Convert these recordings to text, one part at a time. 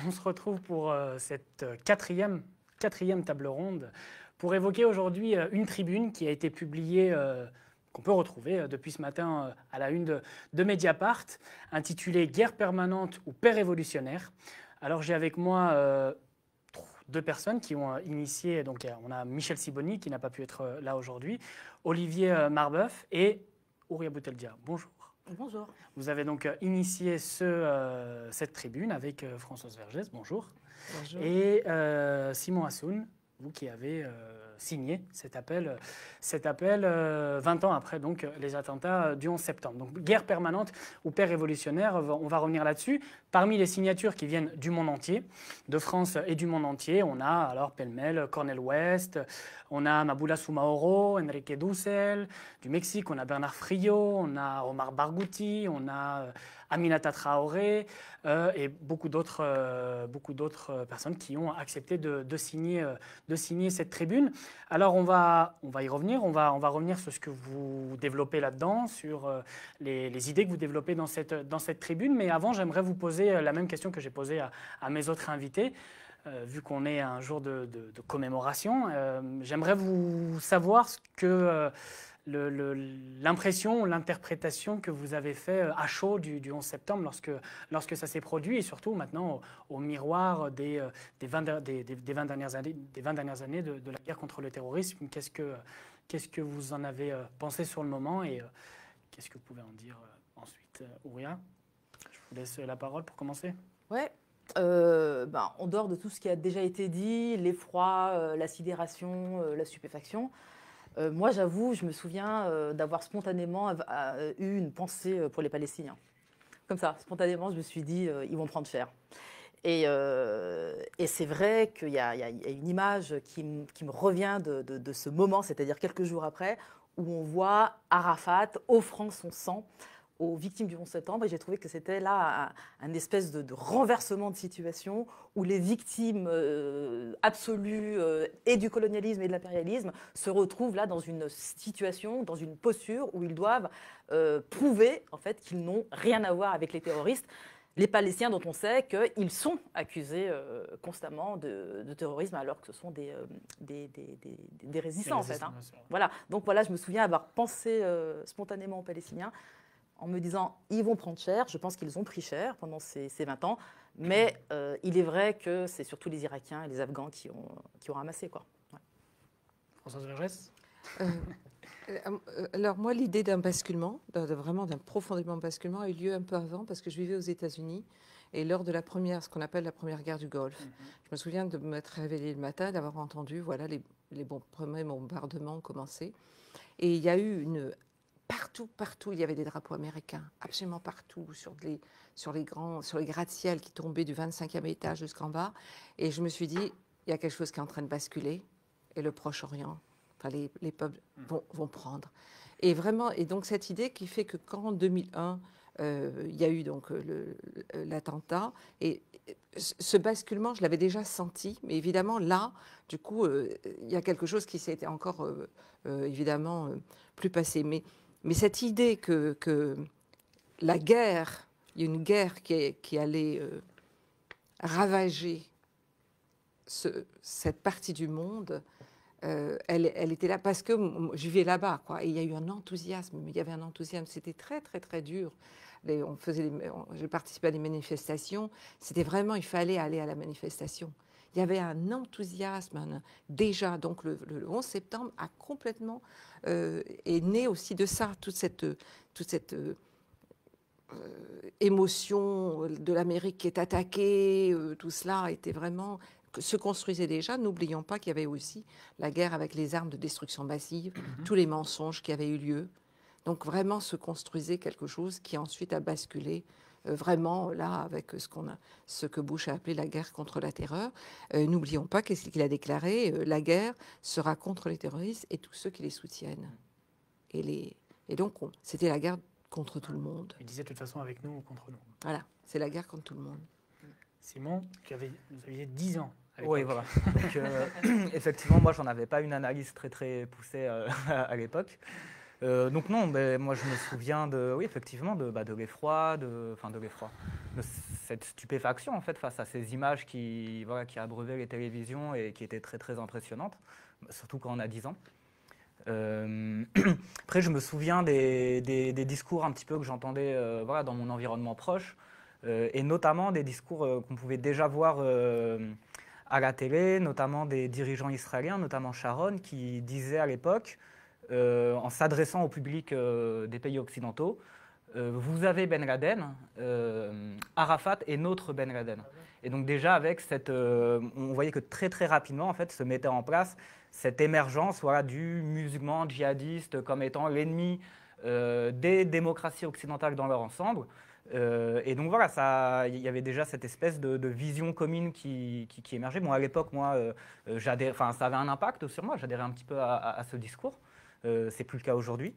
On se retrouve pour cette quatrième table ronde pour évoquer aujourd'hui une tribune qui a été publiée, qu'on peut retrouver depuis ce matin à la une de Mediapart, intitulée « Guerre permanente ou paix révolutionnaire ». Alors j'ai avec moi deux personnes qui ont initié, donc on a Michel Sibony qui n'a pas pu être là aujourd'hui, Olivier Marbeuf et Ouria Bouteldia. Bonjour. Bonjour. Vous avez donc initié cette tribune avec Françoise Vergès, bonjour. Bonjour. Et Simon Assoun, vous qui avez signé cet appel 20 ans après donc, les attentats du 11 septembre. Donc guerre permanente ou paix révolutionnaire, on va revenir là-dessus. Parmi les signatures qui viennent du monde entier, de France et du monde entier, on a alors pêle-mêle Cornel West, on a Maboula Soumaoro, Enrique Dussel, du Mexique, on a Bernard Friot, on a Omar Barghouti, on a Aminata Traoré et beaucoup d'autres personnes qui ont accepté de signer cette tribune. Alors on va y revenir, on va revenir sur ce que vous développez là-dedans, sur les idées que vous développez dans cette tribune, mais avant j'aimerais vous poser la même question que j'ai posée à mes autres invités. Vu qu'on est un jour de commémoration, j'aimerais vous savoir ce que l'impression, l'interprétation que vous avez fait à chaud du 11 septembre lorsque ça s'est produit, et surtout maintenant au miroir des 20 dernières années de la guerre contre le terrorisme. Qu'est-ce que vous en avez pensé sur le moment et qu'est-ce que vous pouvez en dire ensuite, Ouria? Je vous laisse la parole pour commencer. Ouais. En dehors de tout ce qui a déjà été dit, l'effroi, la sidération, la stupéfaction, moi j'avoue, je me souviens d'avoir spontanément eu une pensée pour les Palestiniens. Comme ça, spontanément, je me suis dit, ils vont prendre cher. Et c'est vrai qu'il y a une image qui me revient de ce moment, c'est-à-dire quelques jours après, où on voit Arafat offrant son sang aux victimes du 11 septembre, et j'ai trouvé que c'était là un espèce de renversement de situation où les victimes absolues et du colonialisme et de l'impérialisme se retrouvent là dans une situation, dans une posture où ils doivent prouver en fait qu'ils n'ont rien à voir avec les terroristes. Les Palestiniens dont on sait qu'ils sont accusés constamment de terrorisme alors que ce sont des résistants en fait. Hein. Voilà. Donc voilà, je me souviens avoir pensé spontanément aux Palestiniens en me disant ils vont prendre cher. Je pense qu'ils ont pris cher pendant ces 20 ans, mais il est vrai que c'est surtout les Irakiens et les Afghans qui ont ramassé. Quoi. Ouais. Françoise Vergès. Alors moi, l'idée d'un basculement, vraiment d'un profondément basculement, a eu lieu un peu avant parce que je vivais aux États-Unis et lors de la première, ce qu'on appelle la première guerre du Golfe. Je me souviens de m'être réveillée le matin, d'avoir entendu voilà, les premiers bombardements commencer. Et il y a eu partout, il y avait des drapeaux américains, absolument partout, sur les gratte-ciel qui tombaient du 25e étage jusqu'en bas. Et je me suis dit, il y a quelque chose qui est en train de basculer, et le Proche-Orient, enfin les peuples vont prendre. Et vraiment, et donc cette idée qui fait que quand en 2001, il y a eu donc l'attentat, et ce basculement, je l'avais déjà senti, mais évidemment là, du coup, il y a quelque chose qui s'était encore évidemment plus passé. Mais cette idée que la guerre, il y a une guerre qui allait ravager cette partie du monde, elle était là parce que je vivais là-bas, quoi. Et il y a eu un enthousiasme, mais il y avait un enthousiasme, c'était très, très, très dur. J'ai participé à des manifestations, c'était vraiment, il fallait aller à la manifestation. Il y avait un enthousiasme déjà, donc le 11 septembre a complètement est né aussi de ça, toute cette émotion de l'Amérique qui est attaquée, tout cela était vraiment se construisait déjà. N'oublions pas qu'il y avait aussi la guerre avec les armes de destruction massive, tous les mensonges qui avaient eu lieu. Donc vraiment se construisait quelque chose qui ensuite a basculé vraiment là avec ce que Bush a appelé la guerre contre la terreur. N'oublions pas qu'est-ce qu'il a déclaré, la guerre sera contre les terroristes et tous ceux qui les soutiennent. Et donc c'était la guerre contre tout le monde. Il disait de toute façon avec nous ou contre nous. Voilà, c'est la guerre contre tout le monde. Simon, vous aviez 10 ans. Oui, voilà. Donc, effectivement, moi, j'en avais pas une analyse très très poussée à l'époque. Donc non, moi je me souviens effectivement de l'effroi, de cette stupéfaction en fait, face à ces images qui abreuvaient les télévisions et qui étaient très, très impressionnantes, surtout quand on a 10 ans. Après, je me souviens des discours un petit peu que j'entendais dans mon environnement proche, et notamment des discours qu'on pouvait déjà voir à la télé, notamment des dirigeants israéliens, notamment Sharon, qui disait à l'époque, en s'adressant au public des pays occidentaux, vous avez Ben Laden, Arafat est notre Ben Laden. Et donc déjà avec on voyait que très très rapidement en fait se mettait en place cette émergence du musulman djihadiste comme étant l'ennemi des démocraties occidentales dans leur ensemble. Et donc voilà, il y avait déjà cette espèce de vision commune qui émergeait. Bon, à l'époque, moi, ça avait un impact sur moi. J'adhérais un petit peu à ce discours. C'est plus le cas aujourd'hui.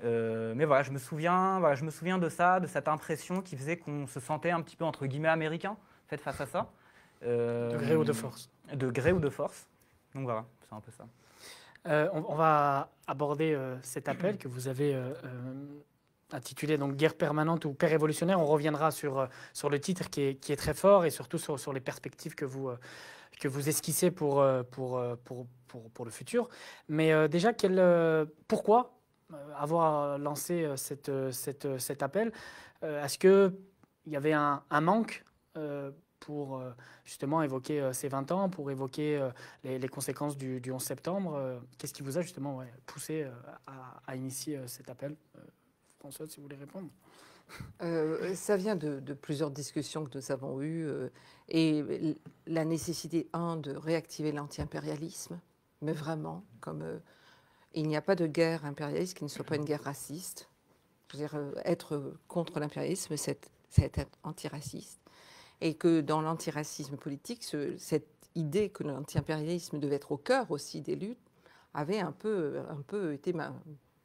Mais voilà, je me souviens de ça, de cette impression qui faisait qu'on se sentait un petit peu entre guillemets américain, face à ça. De gré ou de force. De gré ou de force. Donc voilà, c'est un peu ça. On va aborder cet appel que vous avez intitulé donc Guerre permanente ou paix révolutionnaire. On reviendra sur le titre qui est très fort et surtout sur les perspectives que vous esquissez pour le futur. Mais déjà, pourquoi avoir lancé cet appel? Est-ce qu'il y avait un manque pour justement évoquer ces 20 ans, pour évoquer les conséquences du 11 septembre? Qu'est-ce qui vous a justement poussé à initier cet appel? François, si vous voulez répondre. Ça vient de plusieurs discussions que nous avons eues et la nécessité, de réactiver l'anti-impérialisme, mais vraiment, comme il n'y a pas de guerre impérialiste qui ne soit pas une guerre raciste. Je veux dire, être contre l'impérialisme, c'est être antiraciste. Et que dans l'antiracisme politique, cette idée que l'anti-impérialisme devait être au cœur aussi des luttes avait un peu été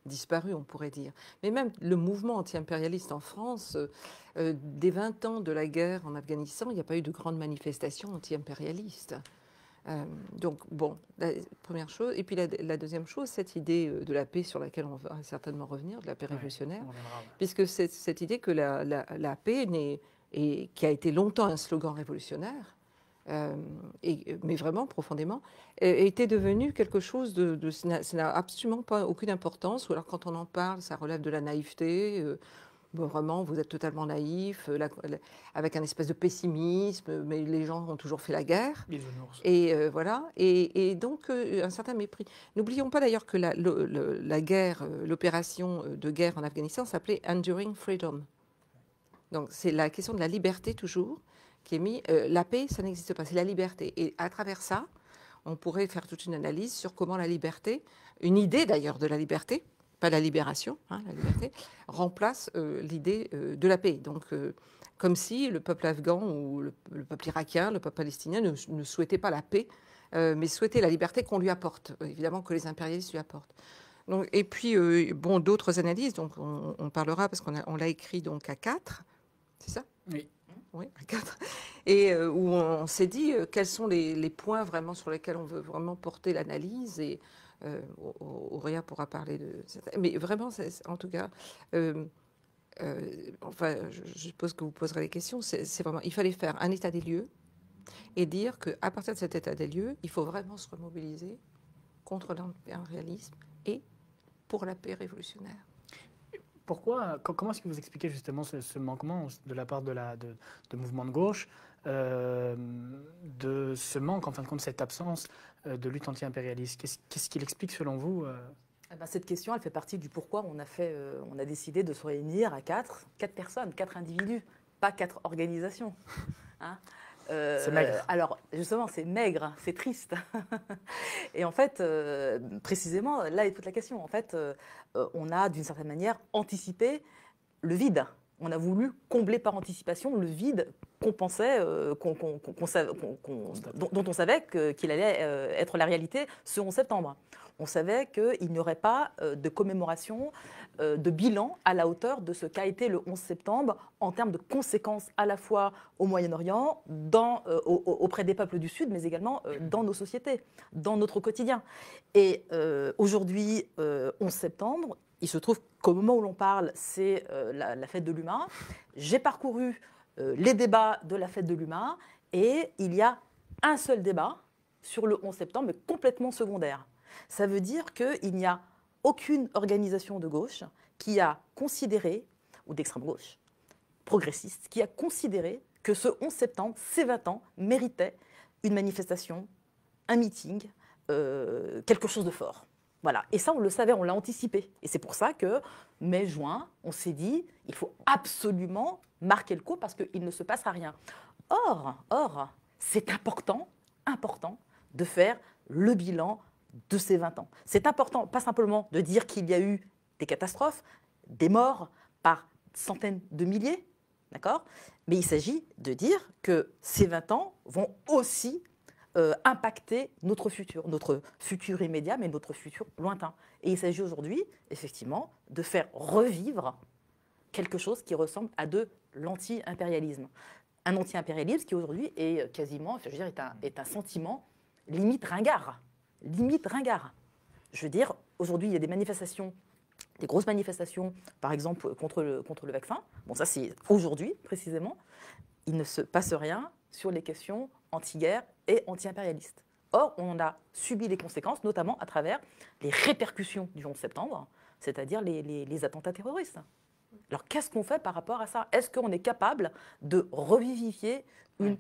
disparu, on pourrait dire. Mais même le mouvement anti-impérialiste en France, des 20 ans de la guerre en Afghanistan, il n'y a pas eu de grandes manifestations anti-impérialistes. Donc, bon, la première chose. Et puis la deuxième chose, cette idée de la paix sur laquelle on va certainement revenir, de la paix révolutionnaire, puisque c'est cette idée que la paix qui a été longtemps un slogan révolutionnaire, mais vraiment profondément, était devenu quelque chose ça n'a absolument pas aucune importance, ou alors quand on en parle, ça relève de la naïveté. Vraiment, vous êtes totalement naïf, avec un espèce de pessimisme, mais les gens ont toujours fait la guerre. Et voilà, et donc un certain mépris. N'oublions pas d'ailleurs que la guerre, l'opération de guerre en Afghanistan s'appelait Enduring Freedom. Donc c'est la question de la liberté toujours qui est mise. La paix, ça n'existe pas, c'est la liberté. Et à travers ça, on pourrait faire toute une analyse sur comment la liberté, une idée d'ailleurs de la liberté, pas la libération, la liberté, remplace l'idée de la paix. Donc, comme si le peuple afghan ou le peuple irakien, le peuple palestinien ne souhaitait pas la paix, mais souhaitait la liberté qu'on lui apporte, évidemment que les impérialistes lui apportent. Donc, et puis, d'autres analyses, donc on parlera, parce qu'on l'a écrit donc à 4, c'est ça ? Oui. Oui, à 4. Et où on s'est dit quels sont les points vraiment sur lesquels on veut vraiment porter l'analyse. Et Auréa pourra parler de ça. Mais vraiment, en tout cas, je suppose que vous poserez les questions. C'est vraiment, il fallait faire un état des lieux et dire qu'à partir de cet état des lieux, il faut vraiment se remobiliser contre l'impérialisme et pour la paix révolutionnaire. Pourquoi, comment est-ce que vous expliquez justement ce manquement de la part de mouvements de gauche, de ce manque, en fin de compte, cette absence de lutte anti-impérialiste? Qu'est-ce qu'il explique selon vous? Cette question, elle fait partie du pourquoi on a décidé de se réunir à 4 personnes, 4 individus, pas 4 organisations. C'est maigre. Alors, justement, c'est maigre, c'est triste. Et en fait, précisément, là est toute la question. En fait, on a, d'une certaine manière, anticipé le vide. On a voulu combler par anticipation le vide qu'on pensait, dont on savait qu'il allait être la réalité ce 11 septembre. On savait qu'il n'y aurait pas de commémoration, de bilan à la hauteur de ce qu'a été le 11 septembre en termes de conséquences à la fois au Moyen-Orient, auprès des peuples du Sud, mais également dans nos sociétés, dans notre quotidien. Et aujourd'hui, 11 septembre, il se trouve qu'au moment où l'on parle, c'est la fête de l'UMA. J'ai parcouru les débats de la fête de l'UMA, et il y a un seul débat sur le 11 septembre, mais complètement secondaire. Ça veut dire qu'il n'y a aucune organisation de gauche qui a considéré, ou d'extrême gauche, progressiste, qui a considéré que ce 11 septembre, ces 20 ans, méritait une manifestation, un meeting, quelque chose de fort. Voilà. Et ça, on le savait, on l'a anticipé. Et c'est pour ça que, mai-juin, on s'est dit, il faut absolument marquer le coup parce qu'il ne se passera rien. Or, c'est important de faire le bilan de ces 20 ans. C'est important, pas simplement de dire qu'il y a eu des catastrophes, des morts par centaines de milliers, d'accord ? Mais il s'agit de dire que ces 20 ans vont aussi impacter notre futur immédiat, mais notre futur lointain. Et il s'agit aujourd'hui, effectivement, de faire revivre quelque chose qui ressemble à de l'anti-impérialisme. Un anti-impérialisme qui aujourd'hui est quasiment, je veux dire, est un sentiment limite ringard. Limite ringard. Je veux dire, aujourd'hui, il y a des manifestations, des grosses manifestations, par exemple, contre le vaccin. Bon, ça, c'est aujourd'hui, précisément. Il ne se passe rien sur les questions anti-guerre et anti-impérialistes. Or, on a subi les conséquences, notamment à travers les répercussions du 11 septembre, c'est-à-dire les attentats terroristes. Alors, qu'est-ce qu'on fait par rapport à ça ? Est-ce qu'on est capable de revivifier une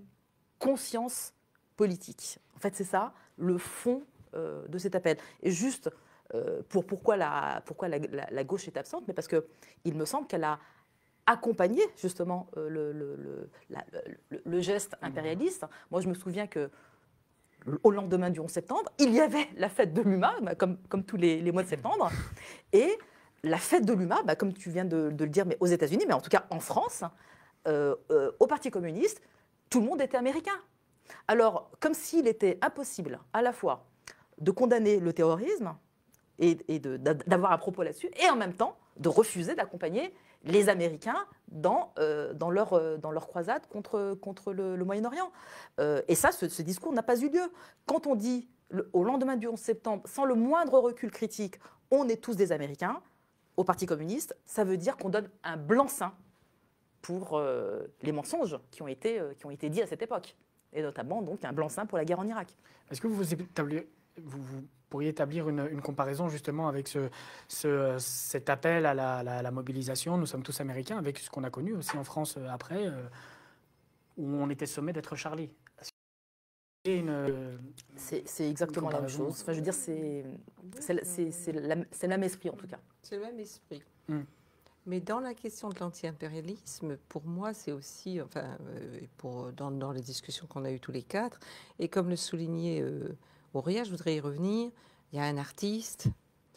conscience politique ? En fait, c'est ça le fond de cet appel. Et juste, pourquoi la gauche est absente ? Mais parce qu'il me semble qu'elle a accompagné justement le geste impérialiste. Moi, je me souviens qu'au lendemain du 11 septembre, il y avait la fête de l'UMA, comme tous les mois de septembre, et la fête de l'UMA, comme tu viens de le dire, mais aux États-Unis, mais en tout cas en France, au Parti communiste, tout le monde était américain. Alors, comme s'il était impossible à la fois de condamner le terrorisme et d'avoir un propos là-dessus, et en même temps de refuser d'accompagner les Américains dans leur croisade contre le Moyen-Orient. Et ça, ce discours n'a pas eu lieu. Quand on dit, au lendemain du 11 septembre, sans le moindre recul critique, on est tous des Américains, au Parti communiste, ça veut dire qu'on donne un blanc-seing pour les mensonges qui ont été dits à cette époque. Et notamment, donc, un blanc-seing pour la guerre en Irak. Est-ce que vous pourriez établir une comparaison justement avec cet appel à la mobilisation ? Nous sommes tous américains, avec ce qu'on a connu aussi en France après, où on était sommé d'être Charlie. C'est exactement la même chose. Enfin, je veux dire, c'est le même esprit en tout cas. C'est le même esprit. Mais dans la question de l'anti-impérialisme, pour moi, c'est aussi, dans les discussions qu'on a eues tous les quatre, et comme le soulignait Ouria, je voudrais y revenir, il y a un artiste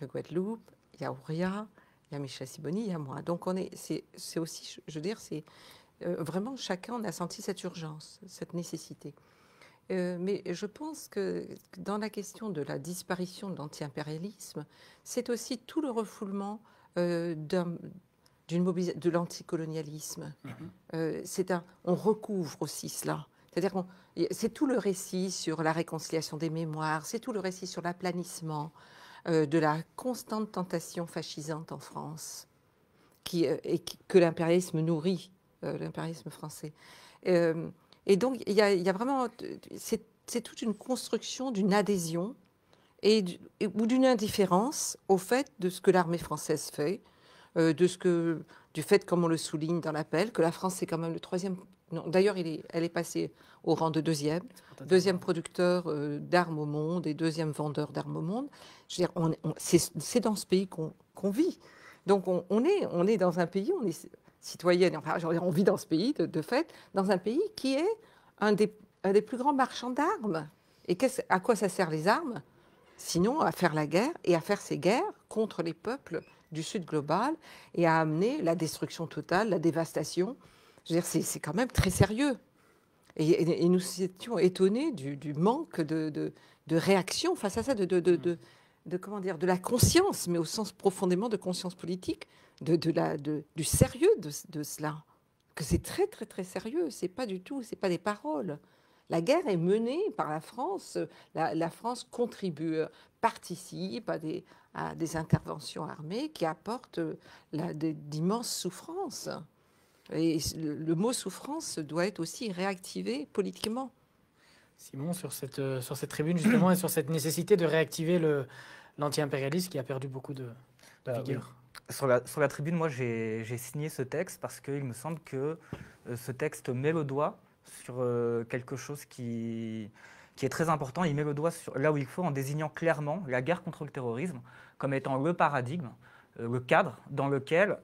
de Guadeloupe, il y a Ouria, il y a Michel Sibony, il y a moi. Donc c'est aussi, je veux dire, c'est vraiment chacun a senti cette urgence, cette nécessité. Mais je pense que dans la question de la disparition de l'anti-impérialisme, c'est aussi tout le refoulement de l'anticolonialisme. On recouvre aussi cela. C'est-à-dire que c'est tout le récit sur la réconciliation des mémoires, c'est tout le récit sur l'aplanissement de la constante tentation fascisante en France, que l'impérialisme nourrit, l'impérialisme français. Et donc, il y a vraiment... C'est toute une construction d'une adhésion ou d'une indifférence au fait de ce que l'armée française fait, du fait, comme on le souligne dans l'appel, que la France est quand même le troisième... Non, d'ailleurs, elle est passée au rang de deuxième producteur d'armes au monde et deuxième vendeur d'armes au monde. Je veux dire, c'est dans ce pays qu'on vit. Donc, on est dans un pays, on est citoyenne, enfin, on vit dans ce pays, de fait, dans un pays qui est un des plus grands marchands d'armes. Et à quoi ça sert les armes ? Sinon, à faire la guerre et à faire ces guerres contre les peuples du Sud global et à amener la destruction totale, la dévastation. Je veux dire, c'est quand même très sérieux. Et nous étions étonnés du manque de réaction face à ça, comment dire, de la conscience, mais au sens profondément de conscience politique, du sérieux de cela. Que c'est très, très, très sérieux. C'est pas du tout, c'est pas des paroles. La guerre est menée par la France. La France contribue, participe à des interventions armées qui apportent d'immenses souffrances. Et le mot souffrance doit être aussi réactivé politiquement. Simon, sur cette tribune justement et sur cette nécessité de réactiver l'anti-impérialisme qui a perdu beaucoup de vigueur. Oui. Sur la tribune, moi j'ai signé ce texte parce qu'il me semble que ce texte met le doigt sur quelque chose qui est très important. Il met le doigt sur là où il faut en désignant clairement la guerre contre le terrorisme comme étant le paradigme, le cadre dans lequel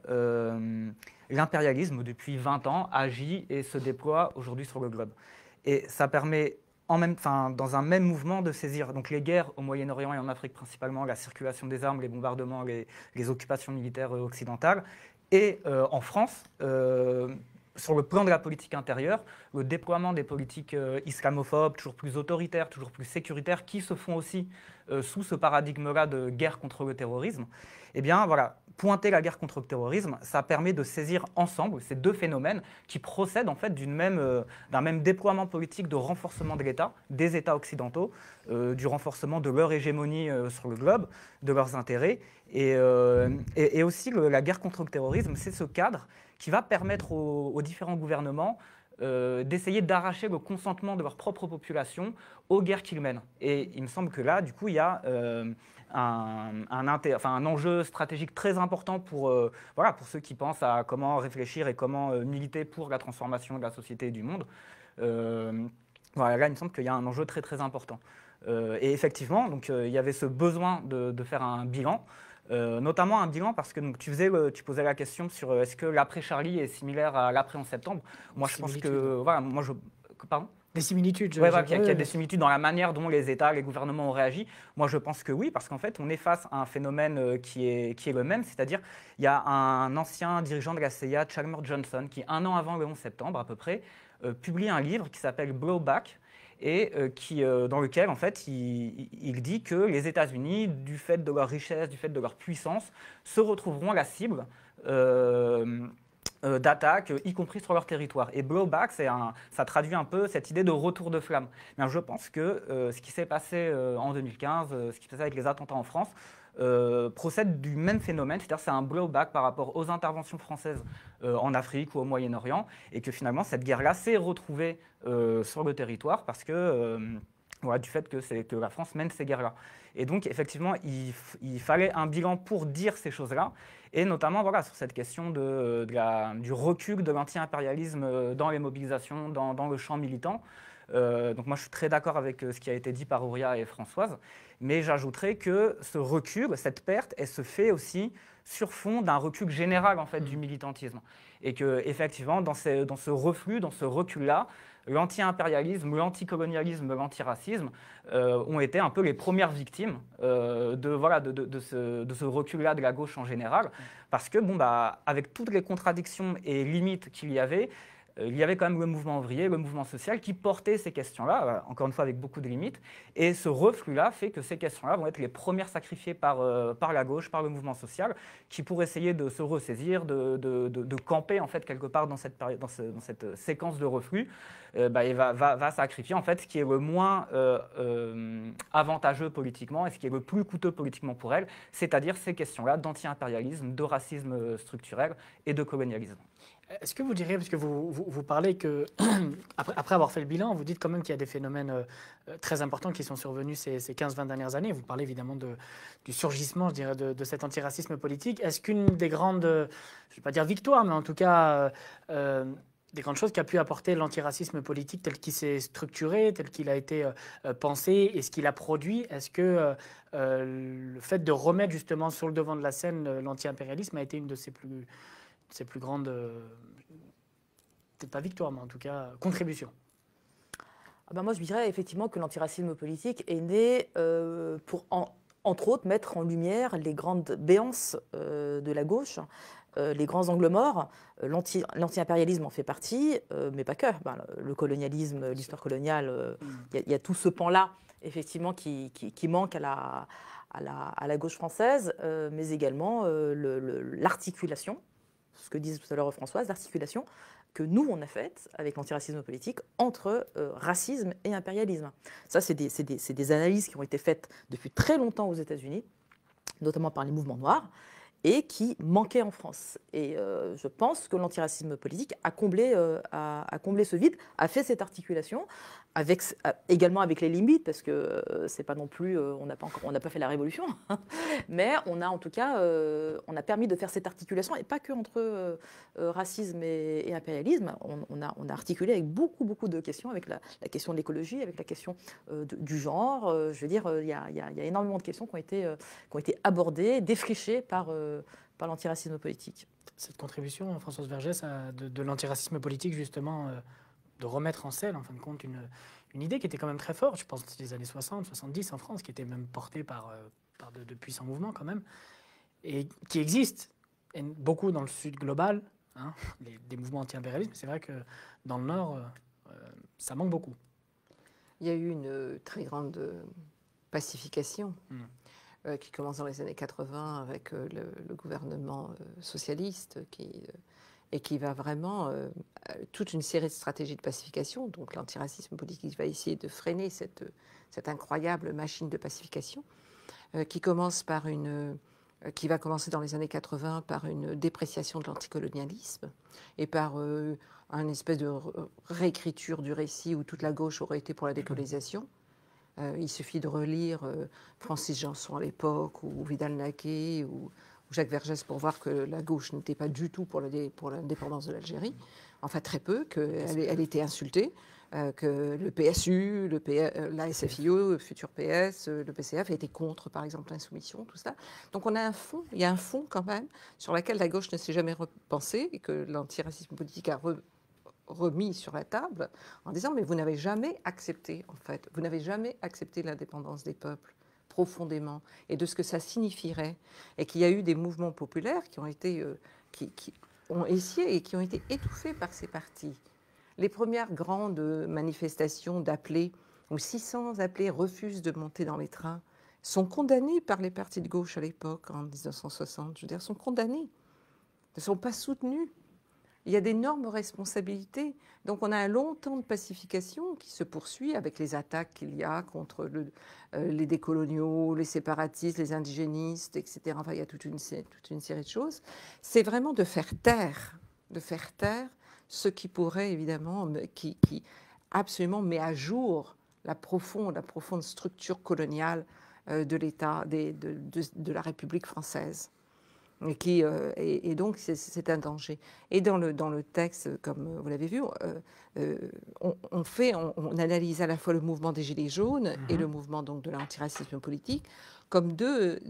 l'impérialisme, depuis 20 ans, agit et se déploie aujourd'hui sur le globe. Et ça permet, dans un même mouvement, de saisir donc, les guerres au Moyen-Orient et en Afrique principalement, la circulation des armes, les bombardements, les occupations militaires occidentales, et en France, sur le plan de la politique intérieure, le déploiement des politiques islamophobes, toujours plus autoritaires, toujours plus sécuritaires, qui se font aussi sous ce paradigme-là de guerre contre le terrorisme. Eh bien, voilà, pointer la guerre contre le terrorisme, ça permet de saisir ensemble ces deux phénomènes qui procèdent en fait d'un même déploiement politique de renforcement de l'État, des États occidentaux, du renforcement de leur hégémonie sur le globe, de leurs intérêts. Et aussi, la guerre contre le terrorisme, c'est ce cadre qui va permettre aux différents gouvernements d'essayer d'arracher le consentement de leur propre population aux guerres qu'ils mènent. Et il me semble que là, du coup, il y a un enjeu stratégique très important pour ceux qui pensent à comment réfléchir et comment militer pour la transformation de la société et du monde. Là, il me semble qu'il y a un enjeu très, très important. Et effectivement, donc, il y avait ce besoin de faire un bilan. Notamment un bilan parce que donc, tu posais la question sur est-ce que l'après-Charlie est similaire à l'après-11 septembre. Moi, je pense que... Pardon ? Des similitudes. Oui, qu'il y a des similitudes dans la manière dont les États, les gouvernements ont réagi. Moi, je pense que oui, parce qu'en fait, on est face à un phénomène qui est le même, c'est-à-dire il y a un ancien dirigeant de la CIA, Chalmers Johnson, qui, 1 an avant le 11 septembre à peu près, publie un livre qui s'appelle Blowback, et dans lequel, en fait, il dit que les États-Unis, du fait de leur richesse, du fait de leur puissance, se retrouveront la cible d'attaques, y compris sur leur territoire. Et blowback, ça traduit un peu cette idée de retour de flamme. Mais je pense que ce qui s'est passé en 2015, ce qui s'est passé avec les attentats en France, procède du même phénomène, c'est-à-dire c'est un blowback par rapport aux interventions françaises en Afrique ou au Moyen-Orient, et que finalement cette guerre-là s'est retrouvée sur le territoire parce que du fait que la France mène ces guerres-là. Et donc effectivement, il fallait un bilan pour dire ces choses-là, et notamment sur cette question du recul de l'anti-impérialisme dans les mobilisations, dans le champ militant. Donc moi je suis très d'accord avec ce qui a été dit par Auria et Françoise, mais j'ajouterais que ce recul, cette perte, elle se fait aussi sur fond d'un recul général en fait du militantisme, et que effectivement dans ce reflux, dans ce recul-là, l'anti-impérialisme, l'anticolonialisme, l'antiracisme ont été un peu les premières victimes de ce recul-là de la gauche en général, parce que avec toutes les contradictions et limites qu'il y avait quand même le mouvement ouvrier, le mouvement social qui portait ces questions-là, encore une fois avec beaucoup de limites. Et ce reflux-là fait que ces questions-là vont être les premières sacrifiées par la gauche, par le mouvement social, qui pour essayer de se ressaisir, de camper en fait quelque part dans cette séquence de reflux, il va sacrifier en fait ce qui est le moins avantageux politiquement et ce qui est le plus coûteux politiquement pour elle, c'est-à-dire ces questions-là d'anti-impérialisme, de racisme structurel et de colonialisme. Est-ce que vous diriez, parce que vous parlez que, après avoir fait le bilan, vous dites quand même qu'il y a des phénomènes très importants qui sont survenus ces 15-20 dernières années. Vous parlez évidemment du surgissement, je dirais, de cet antiracisme politique. Est-ce qu'une des grandes, je ne vais pas dire victoires, mais en tout cas, des grandes choses qu'a pu apporter l'antiracisme politique tel qu'il s'est structuré, tel qu'il a été pensé et ce qu'il a produit, est-ce que le fait de remettre justement sur le devant de la scène l'anti-impérialisme a été une de ses plus grandes, peut-être pas victoire, mais en tout cas contribution? Moi, je dirais effectivement que l'antiracisme politique est né pour, entre autres, mettre en lumière les grandes béances de la gauche, les grands angles morts. L'anti-impérialisme en fait partie, mais pas que. Le colonialisme, l'histoire coloniale, il y a tout ce pan-là, effectivement, qui manque à la gauche française, mais également l'articulation, ce que disait tout à l'heure Françoise, l'articulation que nous, on a faite avec l'antiracisme politique entre racisme et impérialisme. Ça, c'est des analyses qui ont été faites depuis très longtemps aux États-Unis, notamment par les mouvements noirs, et qui manquait en France. Et je pense que l'antiracisme politique a comblé ce vide, a fait cette articulation, également avec les limites, parce que c'est pas non plus, on n'a pas fait la révolution, mais on a en tout cas, on a permis de faire cette articulation, et pas que entre racisme et impérialisme. On a articulé avec beaucoup de questions, avec la question de l'écologie, avec la question du genre. Je veux dire, il y a énormément de questions qui ont été abordées, défrichées par l'antiracisme politique. Cette contribution, Françoise Vergès, de l'antiracisme politique, justement, de remettre en scène, en fin de compte, une idée qui était quand même très forte, je pense, des années 60, 70 en France, qui était même portée par de puissants mouvements quand même, et qui existe, et beaucoup dans le Sud global, hein, des mouvements anti-impérialisme. C'est vrai que dans le Nord, ça manque beaucoup. Il y a eu une très grande pacification qui commence dans les années 80 avec le gouvernement socialiste et qui va vraiment toute une série de stratégies de pacification. Donc l'antiracisme politique va essayer de freiner cette incroyable machine de pacification qui va commencer dans les années 80 par une dépréciation de l'anticolonialisme et par une espèce de réécriture du récit où toute la gauche aurait été pour la décolonisation. Il suffit de relire Francis Janson à l'époque, ou Vidal-Naquet, ou Jacques Vergès pour voir que la gauche n'était pas du tout pour l'indépendance de l'Algérie. Enfin, très peu, qu'elle était insultée, que le PSU, la SFIO, le futur PS, le PCF étaient contre, par exemple, l'insoumission, tout ça. Donc il y a un fond quand même sur lequel la gauche ne s'est jamais repensée et que l'antiracisme politique a remis sur la table en disant mais vous n'avez jamais accepté, en fait, vous n'avez jamais accepté l'indépendance des peuples profondément et de ce que ça signifierait, et qu'il y a eu des mouvements populaires qui ont été qui ont essayé et qui ont été étouffés par ces partis. Les premières grandes manifestations d'appelés où 600 appelés refusent de monter dans les trains sont condamnés par les partis de gauche à l'époque, en 1960, je veux dire, sont condamnés, ne sont pas soutenus. Il y a d'énormes responsabilités. Donc on a un long temps de pacification qui se poursuit avec les attaques qu'il y a contre les décoloniaux, les séparatistes, les indigénistes, etc. Enfin, il y a toute une série de choses. C'est vraiment de faire taire ce qui pourrait évidemment, qui absolument met à jour la profonde structure coloniale de l'État, de la République française. Et donc, c'est un danger. Et dans le texte, comme vous l'avez vu, on analyse à la fois le mouvement des Gilets jaunes et le mouvement donc, de l'antiracisme politique comme deux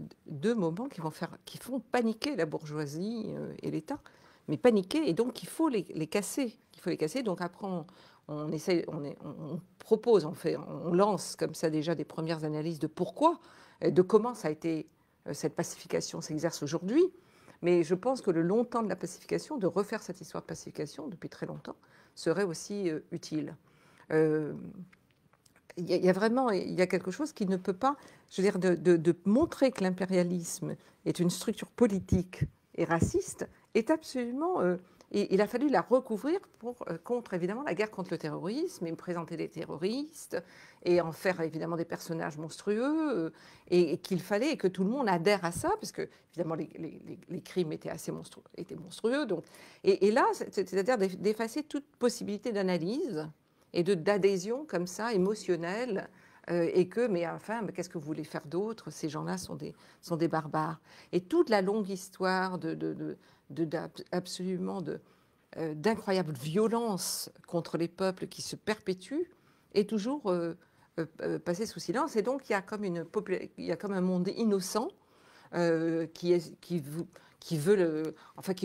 moments qui font paniquer la bourgeoisie et l'État. Mais paniquer, et donc il faut les casser. Donc après, on propose, on lance comme ça déjà des premières analyses de pourquoi, de comment ça a été... Cette pacification s'exerce aujourd'hui, mais je pense que le long temps de la pacification, de refaire cette histoire de pacification depuis très longtemps, serait aussi utile. Il y a quelque chose qui ne peut pas, je veux dire, de montrer que l'impérialisme est une structure politique et raciste est absolument... il a fallu la recouvrir contre, évidemment, la guerre contre le terrorisme, et présenter des terroristes, et en faire, évidemment, des personnages monstrueux, et qu'il fallait que tout le monde adhère à ça, parce que, évidemment, les crimes étaient assez monstrueux. Donc, et là, c'est-à-dire d'effacer toute possibilité d'analyse et d'adhésion comme ça, émotionnelle, mais qu'est-ce que vous voulez faire d'autre? Ces gens-là sont des barbares. Et toute la longue histoire absolument d'incroyable violence contre les peuples qui se perpétuent est toujours passée sous silence. Et donc il y a comme un monde innocent qui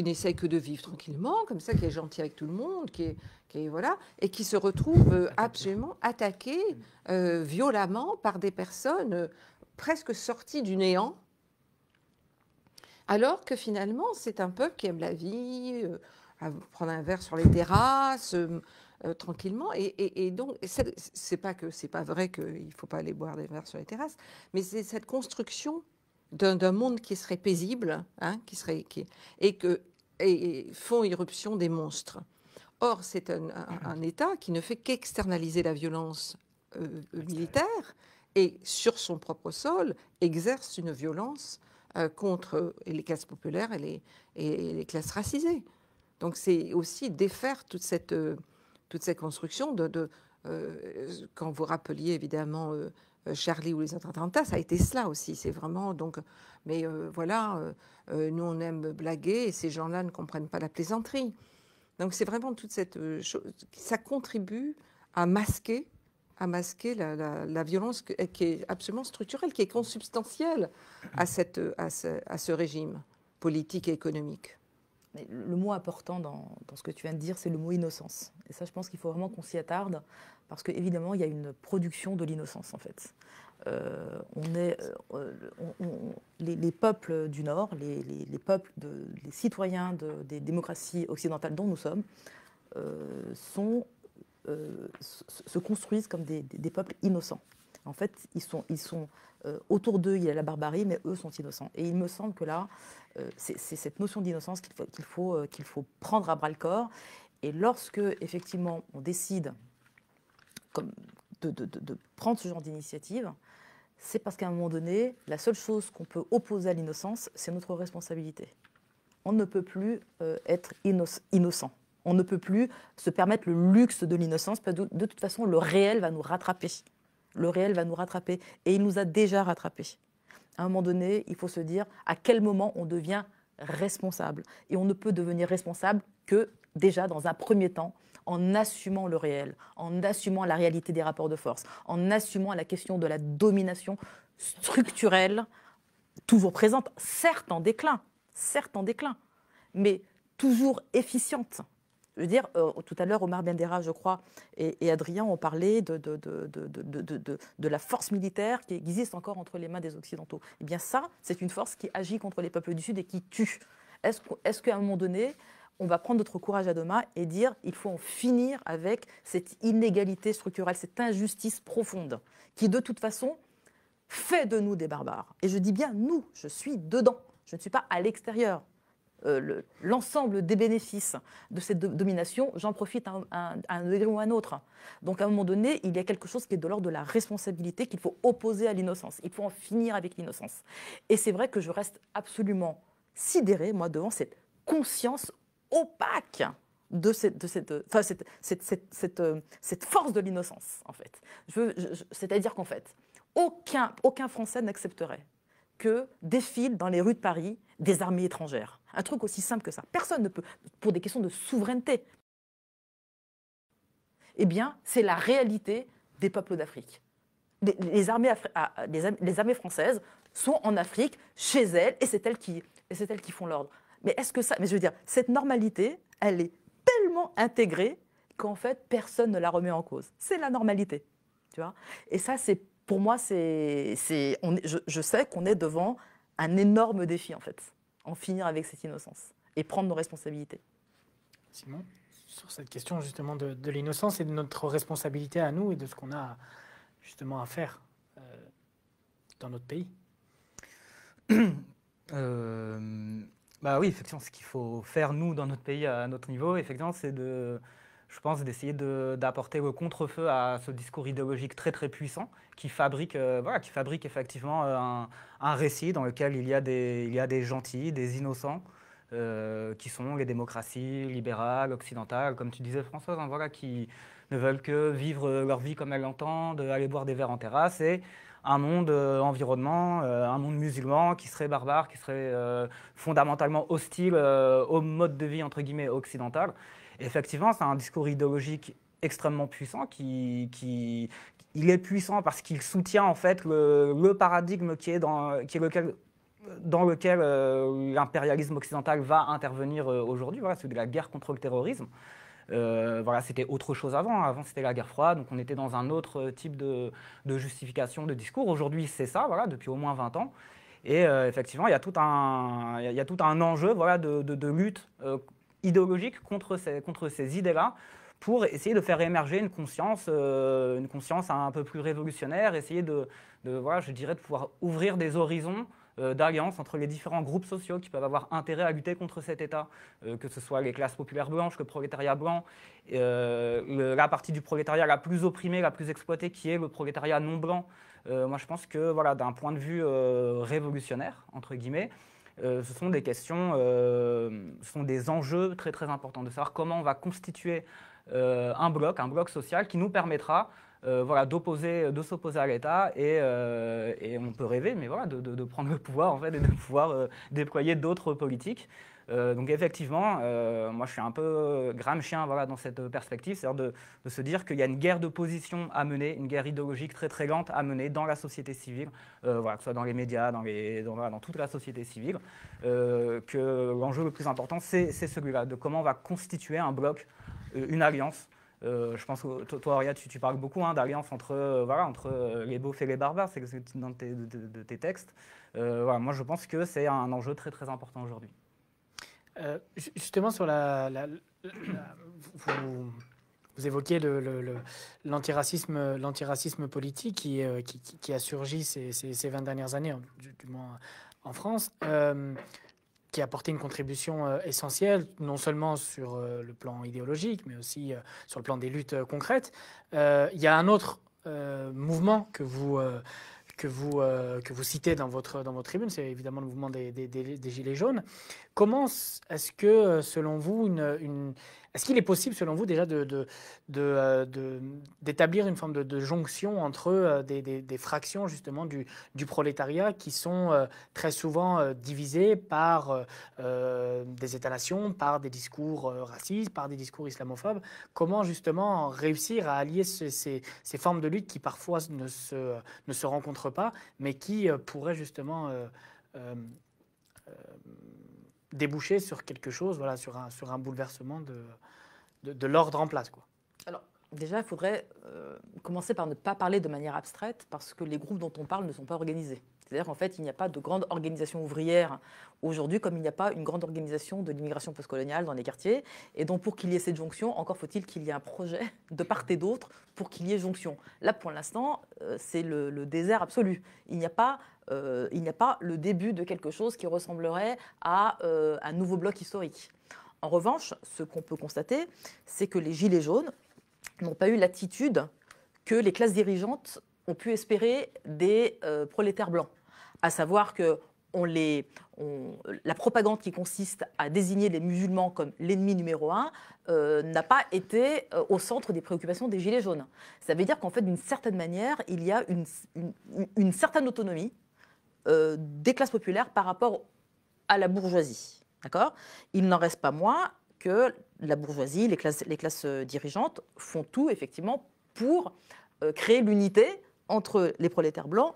n'essaye que de vivre tranquillement, comme ça, qui est gentil avec tout le monde, voilà, et qui se retrouve absolument attaqué violemment par des personnes presque sorties du néant. Alors que finalement, c'est un peuple qui aime la vie, prendre un verre sur les terrasses, tranquillement. Et donc, c'est pas vrai qu'il ne faut pas aller boire des verres sur les terrasses, mais c'est cette construction d'un monde qui serait paisible, hein, et font irruption des monstres. Or, c'est un État qui ne fait qu'externaliser la violence militaire et, sur son propre sol, exerce une violence contre les classes populaires et les classes racisées. Donc c'est aussi défaire toute cette construction quand vous rappeliez évidemment Charlie ou les autres attentats, ça a été cela aussi. C'est vraiment donc. Mais voilà, nous on aime blaguer et ces gens-là ne comprennent pas la plaisanterie. Donc c'est vraiment toute cette chose. Ça contribue à masquer la violence qui est absolument structurelle, qui est consubstantielle à ce régime politique et économique. Mais le mot important dans ce que tu viens de dire, c'est le mot innocence. Et ça, je pense qu'il faut vraiment qu'on s'y attarde, parce qu'évidemment, il y a une production de l'innocence, en fait. Les peuples du Nord, les peuples, les citoyens des démocraties occidentales dont nous sommes, se construisent comme des peuples innocents. En fait, ils sont autour d'eux, il y a la barbarie, mais eux sont innocents. Et il me semble que là, c'est cette notion d'innocence qu'il faut prendre à bras-le-corps. Et lorsque, effectivement, on décide de prendre ce genre d'initiative, c'est parce qu'à un moment donné, la seule chose qu'on peut opposer à l'innocence, c'est notre responsabilité. On ne peut plus être innocent. On ne peut plus se permettre le luxe de l'innocence, parce que de toute façon, le réel va nous rattraper. Le réel va nous rattraper. Et il nous a déjà rattrapés. À un moment donné, il faut se dire à quel moment on devient responsable. Et on ne peut devenir responsable que, déjà, dans un premier temps, en assumant le réel, en assumant la réalité des rapports de force, en assumant la question de la domination structurelle, toujours présente, certes en déclin, mais toujours efficiente. Je veux dire, tout à l'heure, Omar Bendera, je crois, et Adrien ont parlé de la force militaire qui existe encore entre les mains des Occidentaux. Eh bien ça, c'est une force qui agit contre les peuples du Sud et qui tue. Est-ce qu'à un moment donné, on va prendre notre courage à deux mains et dire il faut en finir avec cette inégalité structurelle, cette injustice profonde, qui de toute façon fait de nous des barbares. Et je dis bien nous, je suis dedans, je ne suis pas à l'extérieur. L'ensemble des bénéfices de cette domination, j'en profite à un degré ou à un autre. Donc à un moment donné, il y a quelque chose qui est de l'ordre de la responsabilité qu'il faut opposer à l'innocence. Il faut en finir avec l'innocence. Et c'est vrai que je reste absolument sidérée, moi, devant cette conscience opaque de cette force de l'innocence, en fait. C'est-à-dire qu'en fait, aucun Français n'accepterait que défilent dans les rues de Paris des armées étrangères. Un truc aussi simple que ça. Personne ne peut, pour des questions de souveraineté. Eh bien, c'est la réalité des peuples d'Afrique. Les armées françaises sont en Afrique, chez elles, et c'est elles qui font l'ordre. Mais est-ce que ça... Mais je veux dire, cette normalité, elle est tellement intégrée qu'en fait, personne ne la remet en cause. C'est la normalité. Tu vois ? Et ça, pour moi, je sais qu'on est devant un énorme défi, en fait. En finir avec cette innocence et prendre nos responsabilités. Simon, sur cette question justement de l'innocence et de notre responsabilité à nous et de ce qu'on a justement à faire dans notre pays. Bah oui, effectivement, ce qu'il faut faire, nous, dans notre pays, à notre niveau, effectivement, c'est je pense, d'essayer d'apporter le contre-feu à ce discours idéologique très, très puissant qui fabrique effectivement un récit dans lequel il y a des gentils, des innocents, qui sont les démocraties libérales, occidentales, comme tu disais, Françoise, hein, voilà, qui ne veulent que vivre leur vie comme elles l'entendent, aller boire des verres en terrasse, et un monde environnement, un monde musulman qui serait barbare, qui serait fondamentalement hostile au mode de vie, entre guillemets, occidental. Et effectivement, c'est un discours idéologique extrêmement puissant il est puissant parce qu'il soutient en fait le paradigme dans lequel l'impérialisme occidental va intervenir aujourd'hui, voilà, c'est de la guerre contre le terrorisme. Voilà, c'était autre chose avant. Avant, c'était la guerre froide, donc on était dans un autre type de justification de discours. Aujourd'hui, c'est ça, voilà, depuis au moins 20 ans. Et effectivement, il y a tout un enjeu, voilà, de lutte idéologique contre ces idées-là, pour essayer de faire émerger une conscience un peu plus révolutionnaire, essayer voilà, je dirais, de pouvoir ouvrir des horizons d'alliance entre les différents groupes sociaux qui peuvent avoir intérêt à lutter contre cet État, que ce soit les classes populaires blanches, le prolétariat blanc, la partie du prolétariat la plus opprimée, la plus exploitée, qui est le prolétariat non blanc. Moi, je pense que voilà, d'un point de vue révolutionnaire, entre guillemets, ce sont des questions, ce sont des enjeux très très importants de savoir comment on va constituer un bloc social qui nous permettra voilà, de s'opposer à l'État et on peut rêver, mais voilà, de prendre le pouvoir en fait, et de pouvoir déployer d'autres politiques. Donc effectivement, moi je suis un peu gramscien voilà, dans cette perspective, c'est-à-dire de se dire qu'il y a une guerre de position à mener, une guerre idéologique très très lente à mener dans la société civile, voilà, que ce soit dans les médias, dans toute la société civile, que l'enjeu le plus important c'est celui-là, de comment on va constituer un bloc, une alliance. Je pense que toi, Auria, tu parles beaucoup hein, d'alliance entre, voilà, entre les beaufs et les barbares, c'est dans de tes textes. Voilà, moi je pense que c'est un enjeu très très important aujourd'hui. Justement, sur vous évoquez l'antiracisme politique qui a surgi ces 20 dernières années, du moins en France, qui a apporté une contribution essentielle, non seulement sur le plan idéologique, mais aussi sur le plan des luttes concrètes. Il y a un autre mouvement que vous citez dans votre tribune, c'est évidemment le mouvement des Gilets jaunes. Comment est-ce que, selon vous, est-ce qu'il est possible, selon vous, déjà d'établir une forme de jonction entre des fractions, justement, du prolétariat qui sont très souvent divisées par des États-nations, par des discours racistes, par des discours islamophobes? Comment, justement, réussir à allier ces formes de lutte qui, parfois, ne se rencontrent pas, mais qui pourraient, justement, déboucher sur quelque chose, voilà, sur un bouleversement de l'ordre en place, quoi. Alors, déjà, il faudrait commencer par ne pas parler de manière abstraite, parce que les groupes dont on parle ne sont pas organisés. C'est-à-dire qu'en fait, il n'y a pas de grande organisation ouvrière aujourd'hui, comme il n'y a pas une grande organisation de l'immigration postcoloniale dans les quartiers. Et donc, pour qu'il y ait cette jonction, encore faut-il qu'il y ait un projet de part et d'autre pour qu'il y ait jonction. Là, pour l'instant, c'est le désert absolu. Il n'y a pas le début de quelque chose qui ressemblerait à un nouveau bloc historique. En revanche, ce qu'on peut constater, c'est que les Gilets jaunes n'ont pas eu l'attitude que les classes dirigeantes ont pu espérer des prolétaires blancs. À savoir que la propagande qui consiste à désigner les musulmans comme l'ennemi numéro 1 n'a pas été au centre des préoccupations des Gilets jaunes. Ça veut dire qu'en fait, d'une certaine manière, il y a une certaine autonomie des classes populaires par rapport à la bourgeoisie. D'accord ? Il n'en reste pas moins que la bourgeoisie, les classes dirigeantes font tout, effectivement, pour créer l'unité entre les prolétaires blancs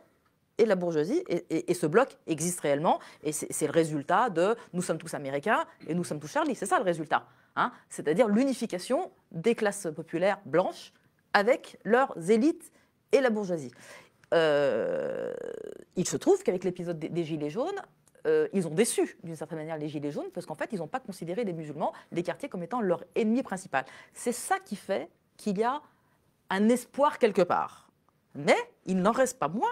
et la bourgeoisie, et ce bloc existe réellement, et c'est le résultat de « nous sommes tous américains et nous sommes tous Charlie », c'est ça le résultat, hein, c'est-à-dire l'unification des classes populaires blanches avec leurs élites et la bourgeoisie. Il se trouve qu'avec l'épisode des Gilets jaunes, ils ont déçu d'une certaine manière les Gilets jaunes, parce qu'en fait ils n'ont pas considéré les musulmans, les quartiers, comme étant leur ennemi principal. C'est ça qui fait qu'il y a un espoir quelque part. Mais il n'en reste pas moins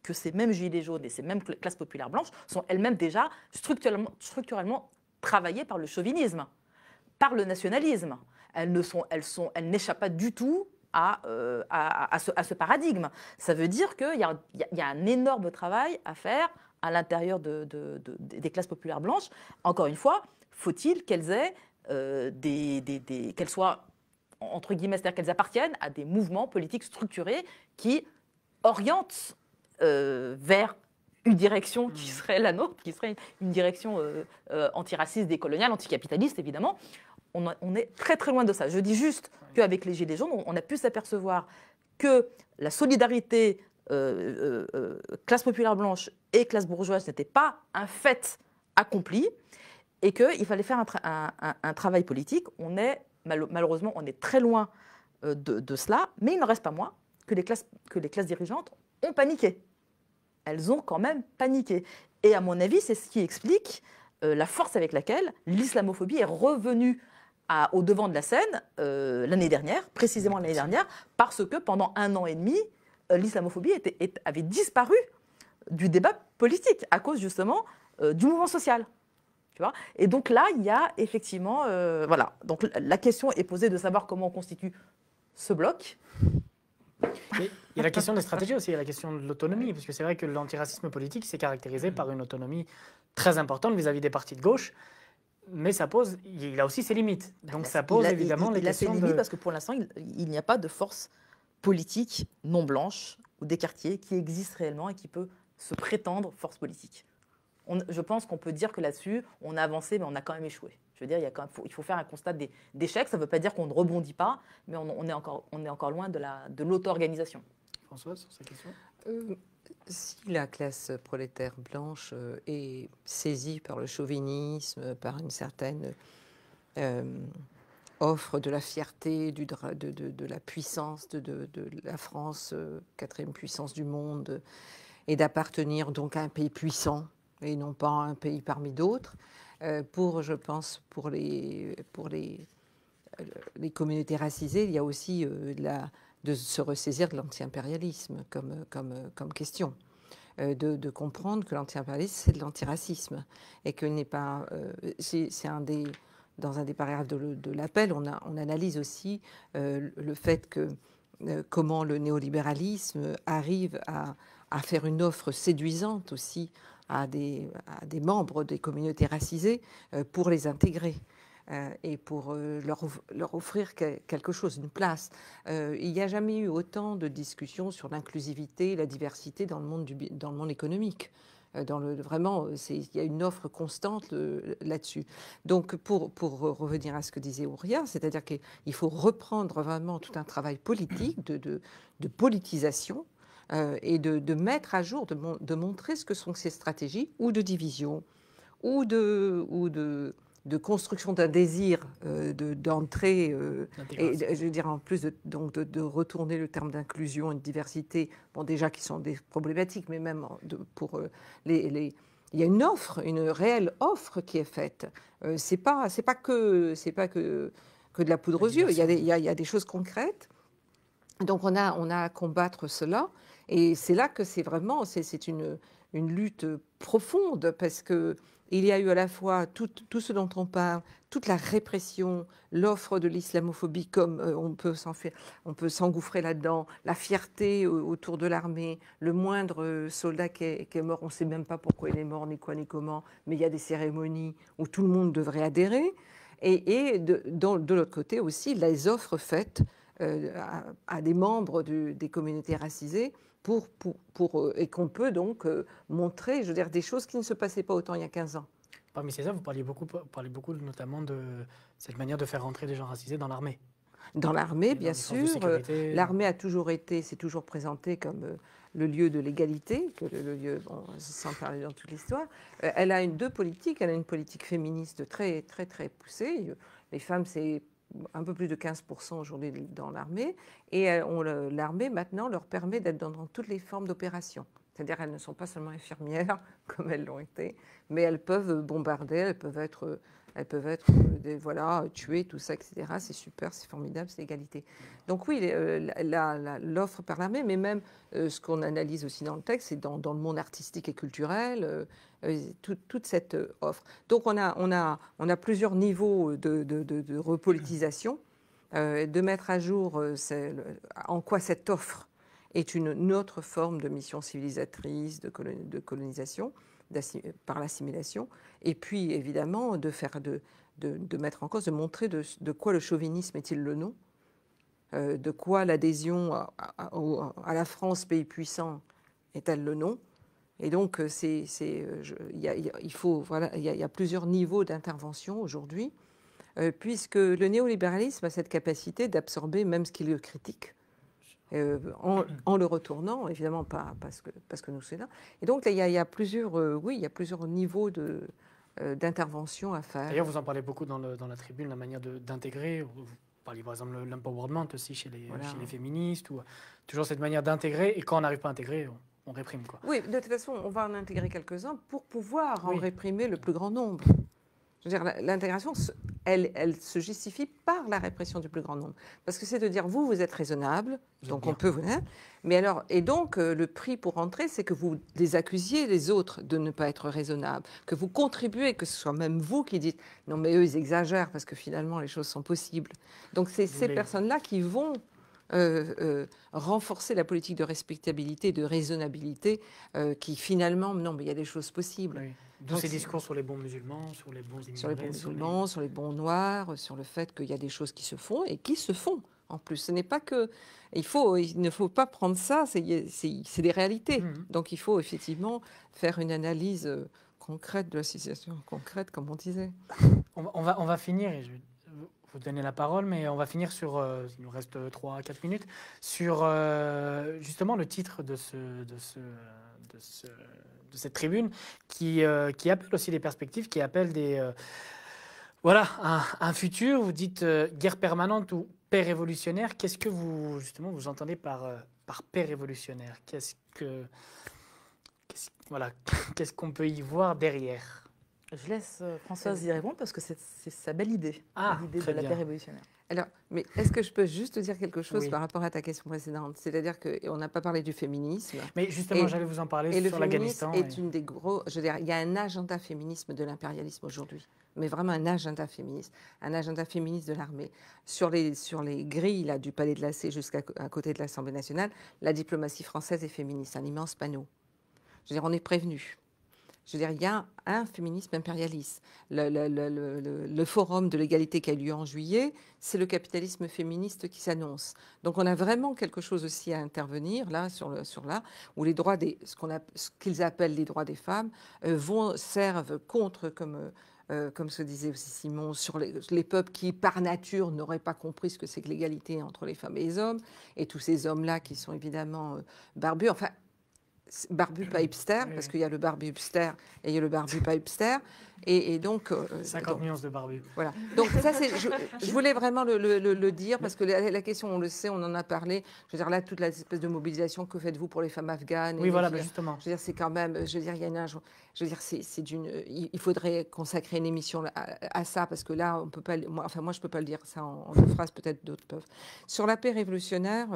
que ces mêmes Gilets jaunes et ces mêmes classes populaires blanches sont elles-mêmes déjà structurellement travaillées par le chauvinisme, par le nationalisme. Elles n'échappent pas du tout à ce paradigme. Ça veut dire qu'il y a un énorme travail à faire à l'intérieur des classes populaires blanches. Encore une fois, faut-il qu'elles aient qu'elles soient, entre guillemets, c'est-à-dire qu'elles appartiennent à des mouvements politiques structurés qui orientent vers une direction qui serait la nôtre, qui serait une direction antiraciste, décoloniale, anticapitaliste, évidemment. On est très très loin de ça. Je dis juste qu'avec les Gilets jaunes, on a pu s'apercevoir que la solidarité classe populaire blanche et classe bourgeoise n'était pas un fait accompli, et qu'il fallait faire un travail politique. Malheureusement, on est très loin de cela, mais il n'en reste pas moins que les classes dirigeantes ont paniqué. Elles ont quand même paniqué. Et à mon avis, c'est ce qui explique la force avec laquelle l'islamophobie est revenue au devant de la scène l'année dernière, précisément l'année dernière, parce que pendant 1 an et demi, l'islamophobie avait disparu du débat politique, à cause justement du mouvement social. Tu vois, et donc là, il y a effectivement, voilà, donc la question est posée de savoir comment on constitue ce bloc. Et il y a la question des stratégies aussi, il y a la question de l'autonomie, parce que c'est vrai que l'antiracisme politique s'est caractérisé par une autonomie très importante vis-à-vis des partis de gauche, mais ça pose, il a aussi ses limites. Donc ça pose évidemment les questions limites parce que pour l'instant, il n'y a pas de force politique non blanche ou des quartiers qui existe réellement et qui peut se prétendre force politique. Je pense qu'on peut dire que là-dessus, on a avancé, mais on a quand même échoué. Je veux dire, il faut faire un constat d'échec. Ça ne veut pas dire qu'on ne rebondit pas, mais on est encore loin de l'auto-organisation. Françoise, sur cette question si la classe prolétaire blanche est saisie par le chauvinisme, par une certaine offre de la fierté, de la puissance de la France, quatrième puissance du monde, et d'appartenir donc à un pays puissant et non pas à un pays parmi d'autres, je pense, pour les communautés racisées, il y a aussi de se ressaisir de l'anti-impérialisme comme question. De comprendre que l'anti-impérialisme, c'est de l'antiracisme. Et que n'est pas. Dans un des paragraphes de l'appel, on analyse aussi le fait que comment le néolibéralisme arrive à faire une offre séduisante aussi à des membres des communautés racisées pour les intégrer. Et pour leur offrir quelque chose, une place. Il n'y a jamais eu autant de discussions sur l'inclusivité, la diversité dans le monde économique. Vraiment, il y a une offre constante là-dessus. Donc, pour revenir à ce que disait Ouria, c'est-à-dire qu'il faut reprendre vraiment tout un travail politique de politisation et de mettre à jour, de montrer ce que sont ces stratégies, ou de division, ou de construction d'un désir d'entrée, et je veux dire en plus de retourner le terme d'inclusion et de diversité, bon déjà qui sont des problématiques, mais même pour il y a une offre, une réelle offre qui est faite. C'est pas que de la poudre aux yeux. Il y a des choses concrètes. Donc on a à combattre cela, et c'est là que c'est vraiment une lutte profonde, parce que il y a eu à la fois tout ce dont on parle, toute la répression, l'offre de l'islamophobie, comme on peut s'engouffrer là-dedans, la fierté autour de l'armée, le moindre soldat qui est mort, on ne sait même pas pourquoi il est mort, ni quoi, ni comment, mais il y a des cérémonies où tout le monde devrait adhérer. Et de l'autre côté aussi, les offres faites à des membres des communautés racisées, et qu'on peut donc montrer, je veux dire, des choses qui ne se passaient pas autant il y a 15 ans. Parmi ces œuvres, vous parlez beaucoup notamment de cette manière de faire rentrer des gens racisés dans l'armée. Dans l'armée, bien sûr. L'armée s'est toujours présentée comme le lieu de l'égalité, le lieu, sans parler dans toute l'histoire. Elle a deux politiques. Elle a une politique féministe très, très, très poussée. Les femmes, c'est un peu plus de 15% aujourd'hui dans l'armée, et l'armée maintenant leur permet d'être dans toutes les formes d'opération. C'est-à-dire qu'elles ne sont pas seulement infirmières comme elles l'ont été, mais elles peuvent bombarder, elles peuvent être tuées, tout ça, etc. C'est super, c'est formidable, c'est l'égalité. Donc oui, l'offre par l'armée, mais même ce qu'on analyse aussi dans le texte, c'est dans le monde artistique et culturel, toute cette offre. Donc on a plusieurs niveaux de repolitisation, de mettre à jour en quoi cette offre est une autre forme de mission civilisatrice, de colonisation, par l'assimilation, et puis évidemment de mettre en cause, de montrer de quoi le chauvinisme est-il le nom, de quoi l'adhésion à la France, pays puissant, est-elle le nom. Et donc il y a plusieurs niveaux d'intervention aujourd'hui, puisque le néolibéralisme a cette capacité d'absorber même ce qui le critique, en le retournant, évidemment pas parce que nous c'est là. Et donc il y a plusieurs niveaux d'intervention à faire. D'ailleurs, vous en parlez beaucoup dans la tribune, la manière d'intégrer. Vous parlez par exemple de l'empowerment aussi chez les féministes, ou toujours cette manière d'intégrer, et quand on n'arrive pas à intégrer, on réprime, quoi. Oui, de toute façon, on va en intégrer quelques-uns pour pouvoir en réprimer le plus grand nombre. Je veux dire, l'intégration, elle se justifie par la répression du plus grand nombre. Parce que c'est de dire, vous êtes raisonnable, donc on peut vous... Mais alors, et donc, le prix pour entrer, c'est que vous les accusiez, les autres, de ne pas être raisonnables, que vous contribuez, que ce soit même vous qui dites, non mais eux, ils exagèrent, parce que finalement, les choses sont possibles. Donc, c'est ces personnes-là qui vont renforcer la politique de respectabilité, de raisonnabilité, qui finalement, non, mais il y a des choses possibles. Oui. D'où ces discours sur les bons musulmans, sur les bons immigrés. Sur les bons musulmans, sur les bons noirs, sur le fait qu'il y a des choses qui se font et qui se font en plus. Ce n'est pas que... Il ne faut pas prendre ça, c'est des réalités. Donc il faut effectivement faire une analyse concrète de la situation concrète, comme on disait. On va finir, et je vais vous donner la parole, mais on va finir sur, il nous reste 3-4 minutes, sur justement le titre de cette tribune qui appelle aussi des perspectives, qui appelle voilà, un futur. Vous dites guerre permanente ou paix révolutionnaire. Qu'est-ce que vous entendez par paix révolutionnaire? Qu'est-ce qu'on peut y voir derrière? Je laisse Françoise y répondre parce que c'est sa belle idée, l'idée de la paix révolutionnaire. Alors, mais est-ce que je peux juste dire quelque chose par rapport à ta question précédente? C'est-à-dire qu'on n'a pas parlé du féminisme. Mais justement, j'allais vous en parler sur l'Afghanistan. Et le féminisme est une des gros... Je veux dire, il y a un agenda féminisme de l'impérialisme aujourd'hui. Mais vraiment un agenda féministe de l'armée. Sur les grilles là, du palais de la C jusqu'à côté de l'Assemblée nationale, la diplomatie française est féministe, un immense panneau. Je veux dire, on est prévenu. Je veux dire, il y a un féminisme impérialiste. Le forum de l'égalité qui a eu lieu en juillet, c'est le capitalisme féministe qui s'annonce. Donc on a vraiment quelque chose aussi à intervenir là, où les droits ce qu'ils appellent les droits des femmes servent contre, comme se disait aussi Simon, sur les peuples qui, par nature, n'auraient pas compris ce que c'est que l'égalité entre les femmes et les hommes, et tous ces hommes-là qui sont évidemment barbus. Enfin, barbu pas hipster, parce qu'il y a le barbu hipster et il y a le barbu pas hipster. Et donc... 50 nuances de barbu. Voilà. Donc ça, je voulais vraiment le dire, parce que la question, on le sait, on en a parlé. Je veux dire, là, toute l'espèce de mobilisation, que faites-vous pour les femmes afghanes? Oui, voilà, justement. Je veux dire, c'est quand même... Je veux dire, il y a je veux dire, il faudrait consacrer une émission à ça, parce que là, on peut pas... moi, je peux pas le dire ça en 2 phrases, peut-être d'autres peuvent. Sur la paix révolutionnaire,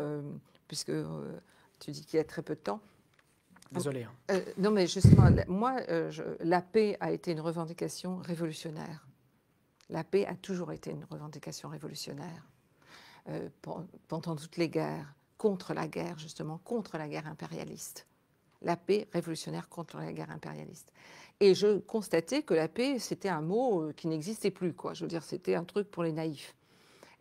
puisque tu dis qu'il y a très peu de temps, Désolée. non, mais justement, moi, la paix a été une revendication révolutionnaire. La paix a toujours été une revendication révolutionnaire. Pendant toutes les guerres, contre la guerre, justement, contre la guerre impérialiste. La paix révolutionnaire contre la guerre impérialiste. Et je constatais que la paix, c'était un mot qui n'existait plus, quoi. Je veux dire, c'était un truc pour les naïfs.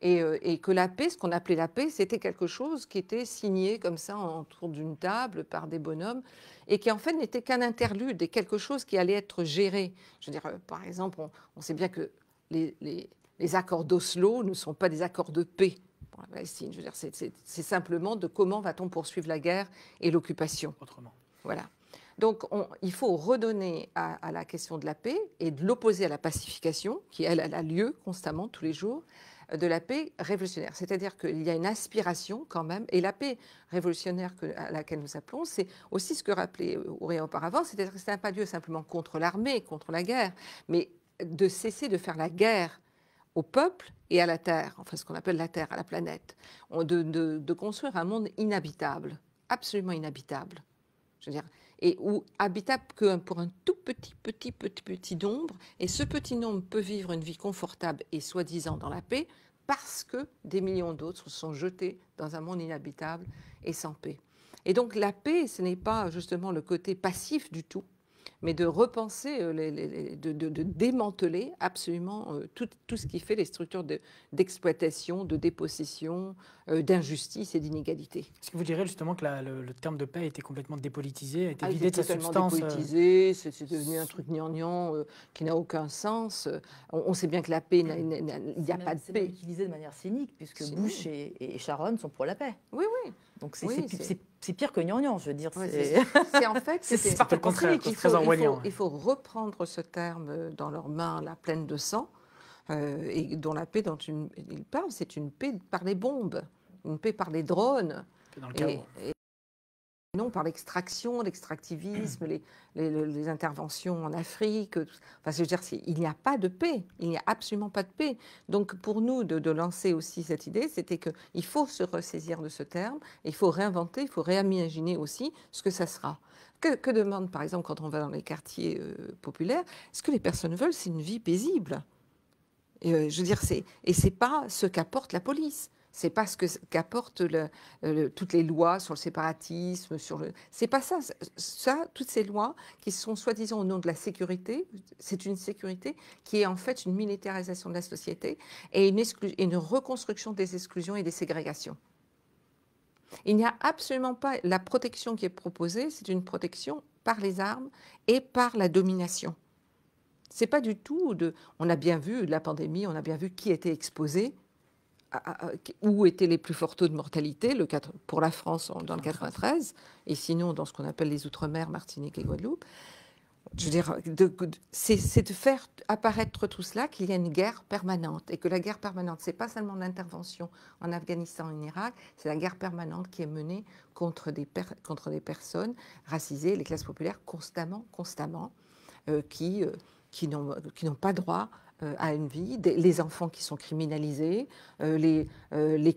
Et que la paix, ce qu'on appelait la paix, c'était quelque chose qui était signé comme ça autour d'une table par des bonhommes et qui en fait n'était qu'un interlude et quelque chose qui allait être géré. Je veux dire, par exemple, on sait bien que les accords d'Oslo ne sont pas des accords de paix pour la Palestine. Je veux dire, c'est simplement de comment va-t-on poursuivre la guerre et l'occupation. Autrement. Voilà. Donc, il faut redonner à la question de la paix et de l'opposer à la pacification, qui, elle, a lieu constamment, tous les jours, de la paix révolutionnaire. C'est-à-dire qu'il y a une aspiration quand même, et la paix révolutionnaire à laquelle nous appelons, c'est aussi ce que rappelait Ouria auparavant, c'est-à-dire que ce n'est pas Dieu simplement contre l'armée, contre la guerre, mais de cesser de faire la guerre au peuple et à la Terre, enfin ce qu'on appelle la Terre, à la planète, de construire un monde inhabitable, absolument inhabitable. Je veux dire, et où habitable que pour un tout petit nombre, et ce petit nombre peut vivre une vie confortable et soi-disant dans la paix, parce que des millions d'autres sont jetés dans un monde inhabitable et sans paix. Et donc la paix, ce n'est pas justement le côté passif du tout, mais de repenser, de démanteler absolument tout ce qui fait les structures d'exploitation, de dépossession, d'injustice et d'inégalité. Est-ce que vous direz justement que le terme de paix a été complètement dépolitisé, a été vidé de sa substance? Dépolitisé, c'est devenu un truc gnangnan qui n'a aucun sens. On sait bien que la paix, il n'y a pas de paix. C'est utilisé de manière cynique, puisque Bush et Sharon sont pour la paix. Oui, oui. Donc c'est pire que gnangnan, je veux dire. C'est en fait, c'est le contraire, c'est très orwellien. Il faut reprendre ce terme dans leurs mains, la pleine de sang, et dont la paix dont ils parlent, c'est une paix par les bombes, une paix par les drones. Dans le chaos. Non, par l'extraction, l'extractivisme, les interventions en Afrique. Enfin, je veux dire, il n'y a pas de paix. Il n'y a absolument pas de paix. Donc, pour nous, de lancer aussi cette idée, c'était qu'il faut se ressaisir de ce terme, il faut réinventer, il faut réimaginer aussi ce que ça sera. Que demande, par exemple, quand on va dans les quartiers populaires, ce que les personnes veulent, c'est une vie paisible. Et, je veux dire, c'est pas ce qu'apporte la police. C'est pas ce qu'apportent toutes les lois sur le séparatisme, c'est pas ça. Toutes ces lois qui sont soi-disant au nom de la sécurité, c'est une sécurité qui est en fait une militarisation de la société et une reconstruction des exclusions et des ségrégations. Il n'y a absolument pas la protection qui est proposée, c'est une protection par les armes et par la domination. C'est pas du tout on a bien vu la pandémie, on a bien vu qui était exposé. Où étaient les plus forts taux de mortalité pour la France dans le 93, et sinon dans ce qu'on appelle les Outre-mer, Martinique et Guadeloupe. Je veux dire, c'est de faire apparaître tout cela qu'il y a une guerre permanente, et que la guerre permanente, c'est pas seulement l'intervention en Afghanistan et en Irak, c'est la guerre permanente qui est menée contre des personnes racisées, les classes populaires, constamment, qui n'ont pas droit à une vie, les enfants qui sont criminalisés, les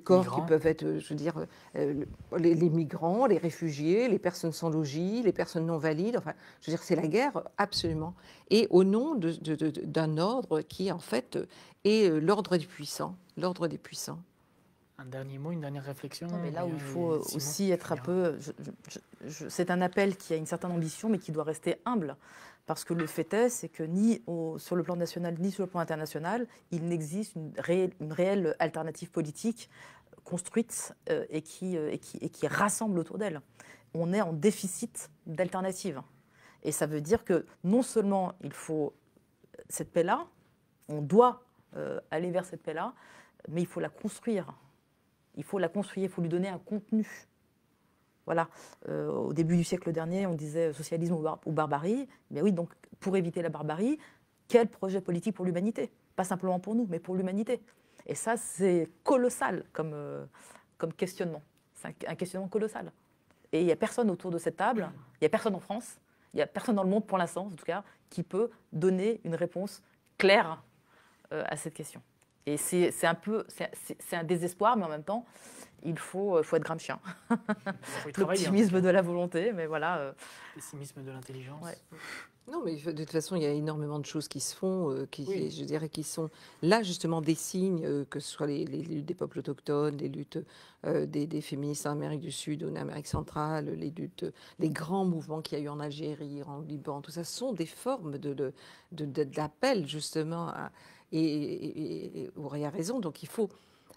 corps migrants. Qui peuvent être, je veux dire, les migrants, les réfugiés, les personnes sans logis, les personnes non valides. Enfin, je veux dire, c'est la guerre absolument. Et au nom d'un ordre qui, en fait, est l'ordre des puissants. L'ordre des puissants. Un dernier mot, une dernière réflexion. Non, mais là où il faut aussi être un peu... c'est un appel qui a une certaine ambition, mais qui doit rester humble. Parce que le fait est, c'est que ni sur le plan national, ni sur le plan international, il n'existe une réelle alternative politique construite et qui rassemble autour d'elle. On est en déficit d'alternative. Et ça veut dire que non seulement il faut cette paix-là, on doit aller vers cette paix-là, mais il faut la construire. Il faut la construire, il faut lui donner un contenu. Voilà. Au début du siècle dernier, on disait socialisme ou barbarie. Mais oui, donc pour éviter la barbarie, quel projet politique pour l'humanité? Pas simplement pour nous, mais pour l'humanité. Et ça, c'est colossal comme questionnement. C'est un questionnement colossal. Et il n'y a personne autour de cette table, il n'y a personne en France, il n'y a personne dans le monde pour l'instant, en tout cas, qui peut donner une réponse claire à cette question. Et c'est un désespoir, mais en même temps, il faut être gramscien. L'optimisme de la volonté, mais voilà. Le pessimisme de l'intelligence. Ouais. Non, mais de toute façon, il y a énormément de choses qui se font, je dirais, qui sont là justement des signes, que ce soit les luttes des peuples autochtones, les luttes des féministes en Amérique du Sud ou en Amérique centrale, les grands mouvements qu'il y a eu en Algérie, en Liban, tout ça sont des formes d'appel justement. Et Aurélie a raison, donc il faut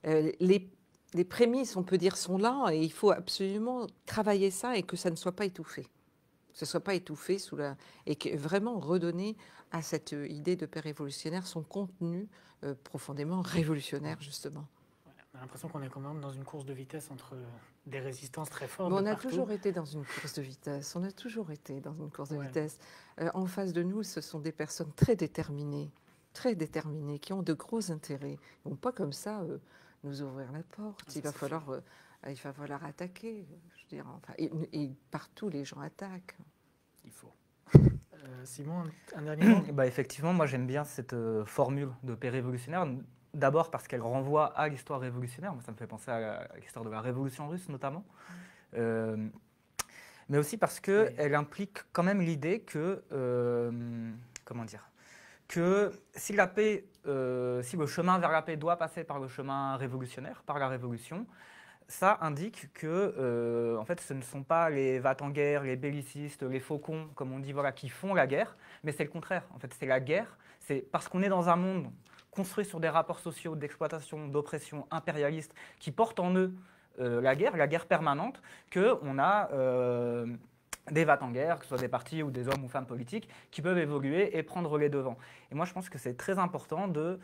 les prémices, on peut dire, sont là, et il faut absolument travailler ça et que ça ne soit pas étouffé. Que ce ne soit pas étouffé et que vraiment redonner à cette idée de paix révolutionnaire son contenu profondément révolutionnaire, justement. On a l'impression qu'on est quand même dans une course de vitesse entre des résistances très fortes. Mais on a toujours été dans une course de vitesse. On a toujours été dans une course de vitesse. En face de nous, ce sont des personnes très déterminées, qui ont de gros intérêts. Ils ne vont pas comme ça nous ouvrir la porte. Il va falloir attaquer. Je veux dire, enfin, et partout, les gens attaquent. Il faut. Simon, un dernier mot. Effectivement, moi j'aime bien cette formule de paix révolutionnaire. D'abord parce qu'elle renvoie à l'histoire révolutionnaire. Moi, ça me fait penser à l'histoire de la Révolution russe notamment. Mais aussi parce qu'elle implique quand même l'idée que... que si la paix, si le chemin vers la paix doit passer par le chemin révolutionnaire, par la révolution, ça indique que en fait, ce ne sont pas les va-t-en-guerre, les bellicistes, les faucons, comme on dit, voilà, qui font la guerre, mais c'est le contraire. En fait, c'est la guerre, c'est parce qu'on est dans un monde construit sur des rapports sociaux d'exploitation, d'oppression impérialiste, qui portent en eux la guerre permanente, qu'on a des va-t-en-guerre, que ce soit des partis ou des hommes ou femmes politiques, qui peuvent évoluer et prendre les devants. Et moi, je pense que c'est très important de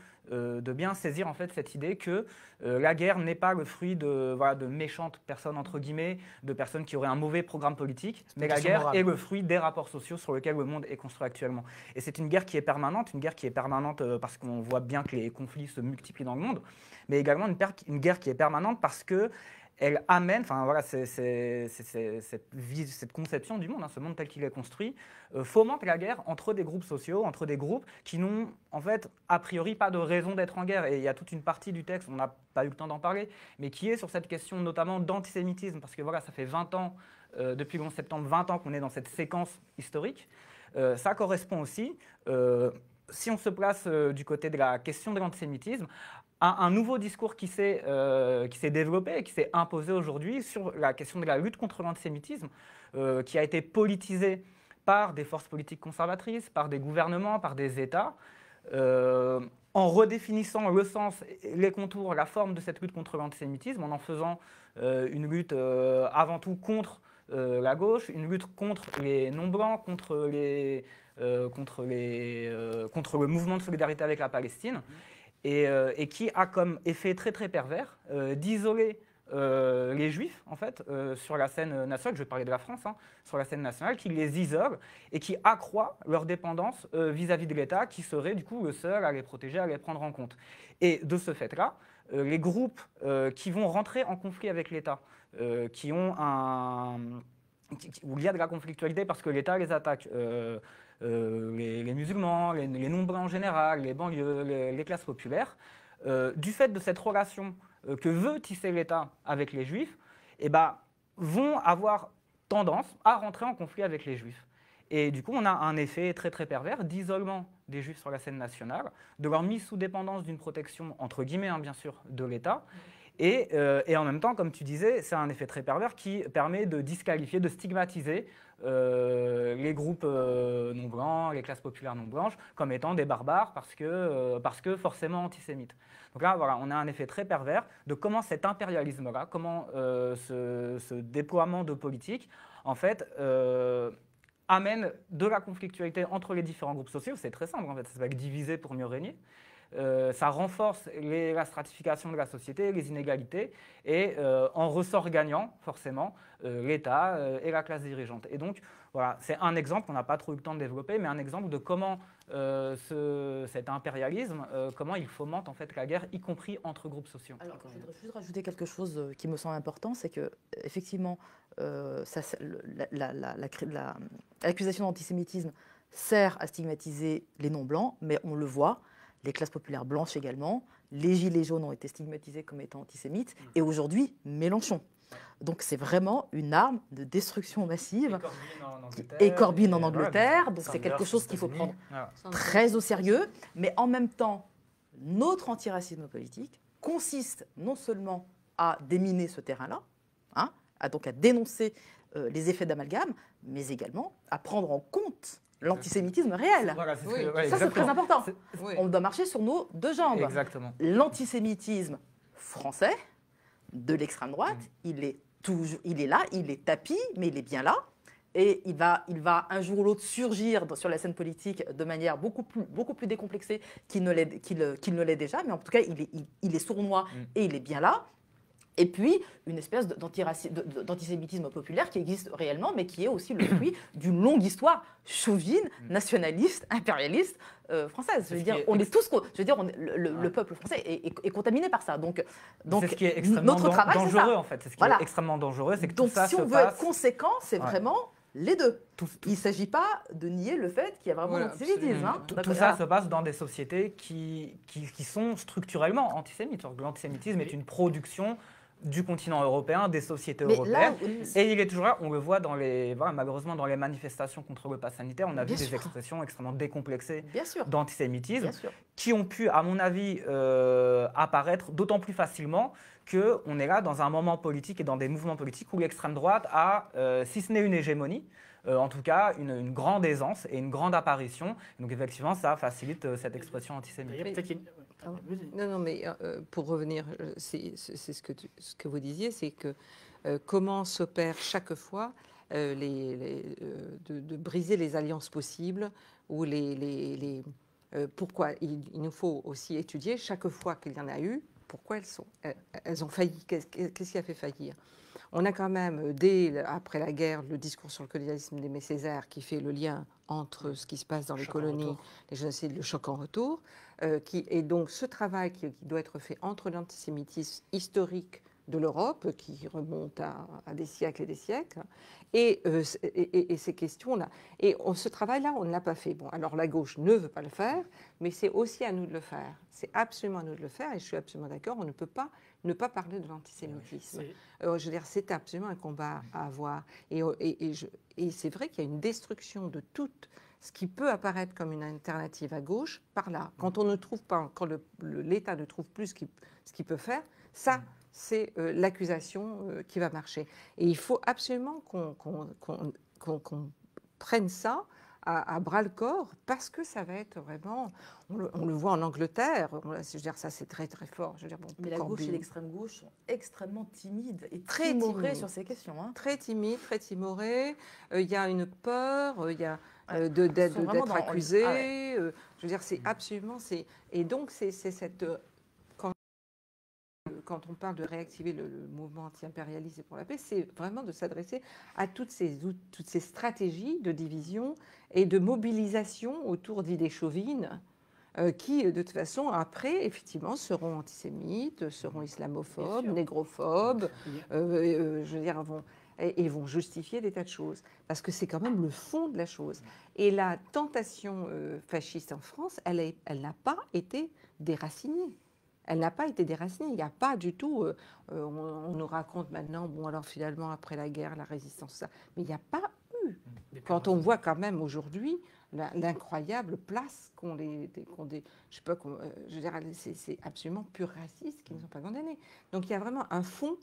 bien saisir en fait cette idée que la guerre n'est pas le fruit de méchantes personnes, entre guillemets, de personnes qui auraient un mauvais programme politique, mais la guerre est le fruit des rapports sociaux sur lesquels le monde est construit actuellement. Et c'est une guerre qui est permanente, parce qu'on voit bien que les conflits se multiplient dans le monde, mais également une guerre qui est permanente parce que elle amène, enfin voilà, cette conception du monde, ce monde tel qu'il est construit, fomente la guerre entre des groupes sociaux, entre des groupes qui n'ont en fait a priori pas de raison d'être en guerre. Et il y a toute une partie du texte, on n'a pas eu le temps d'en parler, mais qui est sur cette question notamment d'antisémitisme, parce que voilà, ça fait 20 ans, depuis le 11 septembre, 20 ans qu'on est dans cette séquence historique. Ça correspond aussi, si on se place du côté de la question de l'antisémitisme, à un nouveau discours qui s'est développé et qui s'est imposé aujourd'hui sur la question de la lutte contre l'antisémitisme, qui a été politisé par des forces politiques conservatrices, par des gouvernements, par des États, en redéfinissant le sens, les contours, la forme de cette lutte contre l'antisémitisme, en faisant une lutte avant tout contre la gauche, une lutte contre les non-blancs, contre le mouvement de solidarité avec la Palestine, et qui a comme effet très très pervers d'isoler les Juifs, en fait, sur la scène nationale, je vais parler de la France, sur la scène nationale, qui les isole et qui accroît leur dépendance vis-à-vis de l'État, qui serait du coup le seul à les protéger, à les prendre en compte. Et de ce fait-là, les groupes qui vont rentrer en conflit avec l'État, où il y a de la conflictualité parce que l'État les attaque, les musulmans, les non-blancs en général, les banlieues, les classes populaires, du fait de cette relation que veut tisser l'État avec les Juifs, vont avoir tendance à rentrer en conflit avec les Juifs. Et du coup, on a un effet très très pervers d'isolement des Juifs sur la scène nationale, de leur mise sous dépendance d'une protection, entre guillemets, bien sûr, de l'État. Et en même temps, comme tu disais, c'est un effet très pervers qui permet de disqualifier, de stigmatiser les groupes non blancs, les classes populaires non blanches, comme étant des barbares parce que forcément antisémites. Donc là, voilà, on a un effet très pervers de comment cet impérialisme-là, comment ce déploiement de politique, en fait, amène de la conflictualité entre les différents groupes sociaux. C'est très simple, en fait, ça s'appelle diviser pour mieux régner. Ça renforce la stratification de la société, les inégalités, et en ressort gagnant, forcément, l'État et la classe dirigeante. Et donc, voilà, c'est un exemple qu'on n'a pas trop eu le temps de développer, mais un exemple de comment cet impérialisme, comment il fomente en fait la guerre, y compris entre groupes sociaux. Alors, je voudrais juste rajouter quelque chose qui me semble important, c'est que effectivement, l'accusation d'antisémitisme sert à stigmatiser les non-blancs, mais on le voit, les classes populaires blanches également, les gilets jaunes ont été stigmatisés comme étant antisémites, et aujourd'hui, Mélenchon. Donc c'est vraiment une arme de destruction massive. Et Corbyn en Angleterre. Donc c'est quelque chose qu'il faut prendre très au sérieux. Mais en même temps, notre antiracisme politique consiste non seulement à déminer ce terrain-là, à dénoncer les effets d'amalgame, mais également à prendre en compte l'antisémitisme réel. Voilà, ça, c'est très important. On doit marcher sur nos deux jambes. Exactement. L'antisémitisme français, de l'extrême droite, il est là, il est tapis, mais il est bien là. Et il va un jour ou l'autre surgir sur la scène politique de manière beaucoup plus décomplexée qu'il ne l'est déjà. Mais en tout cas, il est sournois et il est bien là. Et puis, une espèce d'antisémitisme populaire qui existe réellement, mais qui est aussi le fruit d'une longue histoire chauvine, nationaliste, impérialiste française. Je veux dire, on est tous, le peuple français est contaminé par ça. Donc c'est ce qui est extrêmement dangereux, en fait. C'est ce qui est extrêmement dangereux, c'est que tout ça se passe. Donc, si on veut être conséquent, c'est vraiment les deux. Il ne s'agit pas de nier le fait qu'il y a vraiment l'antisémitisme. Tout ça se passe dans des sociétés qui sont structurellement antisémites. L'antisémitisme est une production du continent européen, des sociétés européennes. Et il est toujours là, on le voit malheureusement dans les manifestations contre le pass sanitaire, on a vu des expressions extrêmement décomplexées d'antisémitisme qui ont pu, à mon avis, apparaître d'autant plus facilement qu'on est là dans un moment politique et dans des mouvements politiques où l'extrême droite a, si ce n'est une hégémonie, en tout cas une grande aisance et une grande apparition. Donc effectivement, ça facilite cette expression antisémite. Non, mais pour revenir, c'est ce que vous disiez, c'est que comment s'opère chaque fois de briser les alliances possibles ou pourquoi il nous faut aussi étudier chaque fois qu'il y en a eu, pourquoi elles ont failli, qu'est-ce qui a fait faillir. On a quand même, après la guerre, le discours sur le colonialisme d'Aimé Césaire qui fait le lien entre ce qui se passe dans les colonies, les génocides, le choc en retour, et donc ce travail qui doit être fait entre l'antisémitisme historique de l'Europe qui remontent à des siècles et des siècles. Et ces questions-là. Et ce travail-là, on ne l'a pas fait. Bon, alors la gauche ne veut pas le faire, mais c'est aussi à nous de le faire. C'est absolument à nous de le faire, et je suis absolument d'accord. On ne peut pas ne pas parler de l'antisémitisme. Je veux dire, c'est absolument un combat à avoir. Et c'est vrai qu'il y a une destruction de tout ce qui peut apparaître comme une alternative à gauche par là. Quand on ne trouve pas, quand l'État ne trouve plus ce qu'il peut faire, ça, c'est l'accusation qui va marcher. Et il faut absolument qu'on prenne ça à bras-le-corps, parce que ça va être vraiment... On le voit en Angleterre, je veux dire, ça c'est très très fort. Je veux dire, bon, mais la gauche et l'extrême gauche sont extrêmement timides et très timorés sur ces questions. Hein. Très timides, très timorés. Il y a une peur, il y a d'être accusé. Je veux dire, c'est absolument... Et donc, c'est cette... Quand on parle de réactiver le mouvement anti-impérialiste et pour la paix, c'est vraiment de s'adresser à toutes ces stratégies de division et de mobilisation autour d'idées chauvines qui, de toute façon, après, effectivement, seront antisémites, seront islamophobes, négrophobes, je veux dire, vont justifier des tas de choses. Parce que c'est quand même le fond de la chose. Et la tentation fasciste en France, elle n'a pas été déracinée. Elle n'a pas été déracinée. Il n'y a pas du tout... on nous raconte maintenant, bon, alors finalement, après la guerre, la résistance, ça. Mais il n'y a pas eu. Quand on voit quand même aujourd'hui l'incroyable place qu'ont je sais pas, je veux dire, c'est absolument pur raciste qui ne sont pas condamnés. Donc il y a vraiment un fond,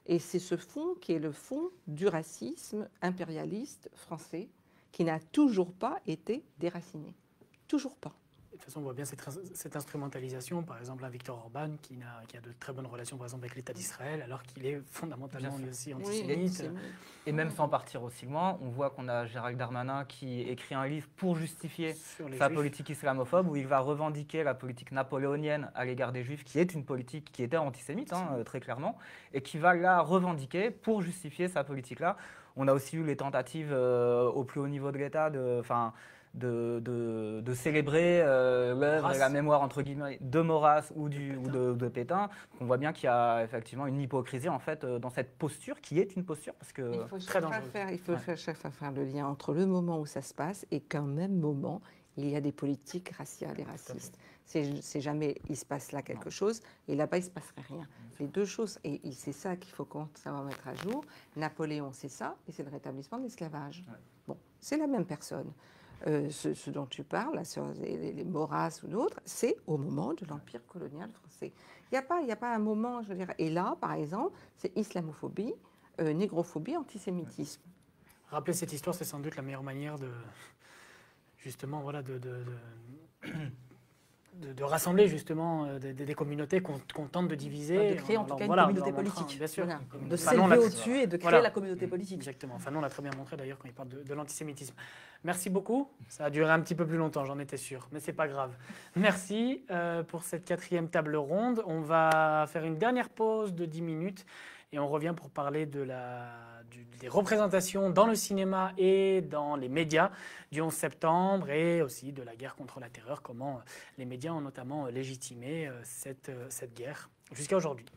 et c'est ce fond qui est le fond du racisme impérialiste français, qui n'a toujours pas été déraciné. Toujours pas. De toute façon, on voit bien cette instrumentalisation. Par exemple, un Viktor Orban qui a de très bonnes relations, par exemple, avec l'État d'Israël, alors qu'il est fondamentalement lui aussi antisémite. Oui, et même sans partir aussi loin, on voit qu'on a Gérald Darmanin qui écrit un livre pour justifier sa politique islamophobe, où il va revendiquer la politique napoléonienne à l'égard des Juifs, qui est une politique qui était antisémite, très clairement, et qui va la revendiquer pour justifier sa politique-là. On a aussi eu les tentatives au plus haut niveau de l'État de célébrer l'œuvre et la mémoire, entre guillemets, de Maurras ou de Pétain. On voit bien qu'il y a effectivement une hypocrisie en fait, dans cette posture, qui est une posture, parce que il faut chaque fois faire le lien entre le moment où ça se passe et qu'en même moment, il y a des politiques raciales et racistes. C'est jamais il se passe là quelque chose et là-bas il ne se passerait rien. Les deux choses, et c'est ça qu'il faut savoir mettre à jour. Napoléon, c'est ça, et c'est le rétablissement de l'esclavage. Bon, c'est la même personne. Ce dont tu parles, là, sur les Maurras ou d'autres, c'est au moment de l'Empire colonial français. Il n'y a pas un moment, je veux dire. Et là, par exemple, c'est islamophobie, négrophobie, antisémitisme. Rappeler cette histoire, c'est sans doute la meilleure manière de, justement, voilà, de rassembler justement des communautés qu'on tente de diviser. De créer en tout cas une communauté politique. Bien sûr. Voilà. De s'élever au-dessus et de créer la communauté politique. Exactement. Fanon l'a très bien montré d'ailleurs quand il parle de l'antisémitisme. Merci beaucoup. Ça a duré un petit peu plus longtemps, j'en étais sûr, mais c'est pas grave. Merci pour cette 4e table ronde. On va faire une dernière pause de 10 minutes et on revient pour parler des représentations dans le cinéma et dans les médias du 11 septembre et aussi de la guerre contre la terreur, comment les médias ont notamment légitimé cette guerre jusqu'à aujourd'hui.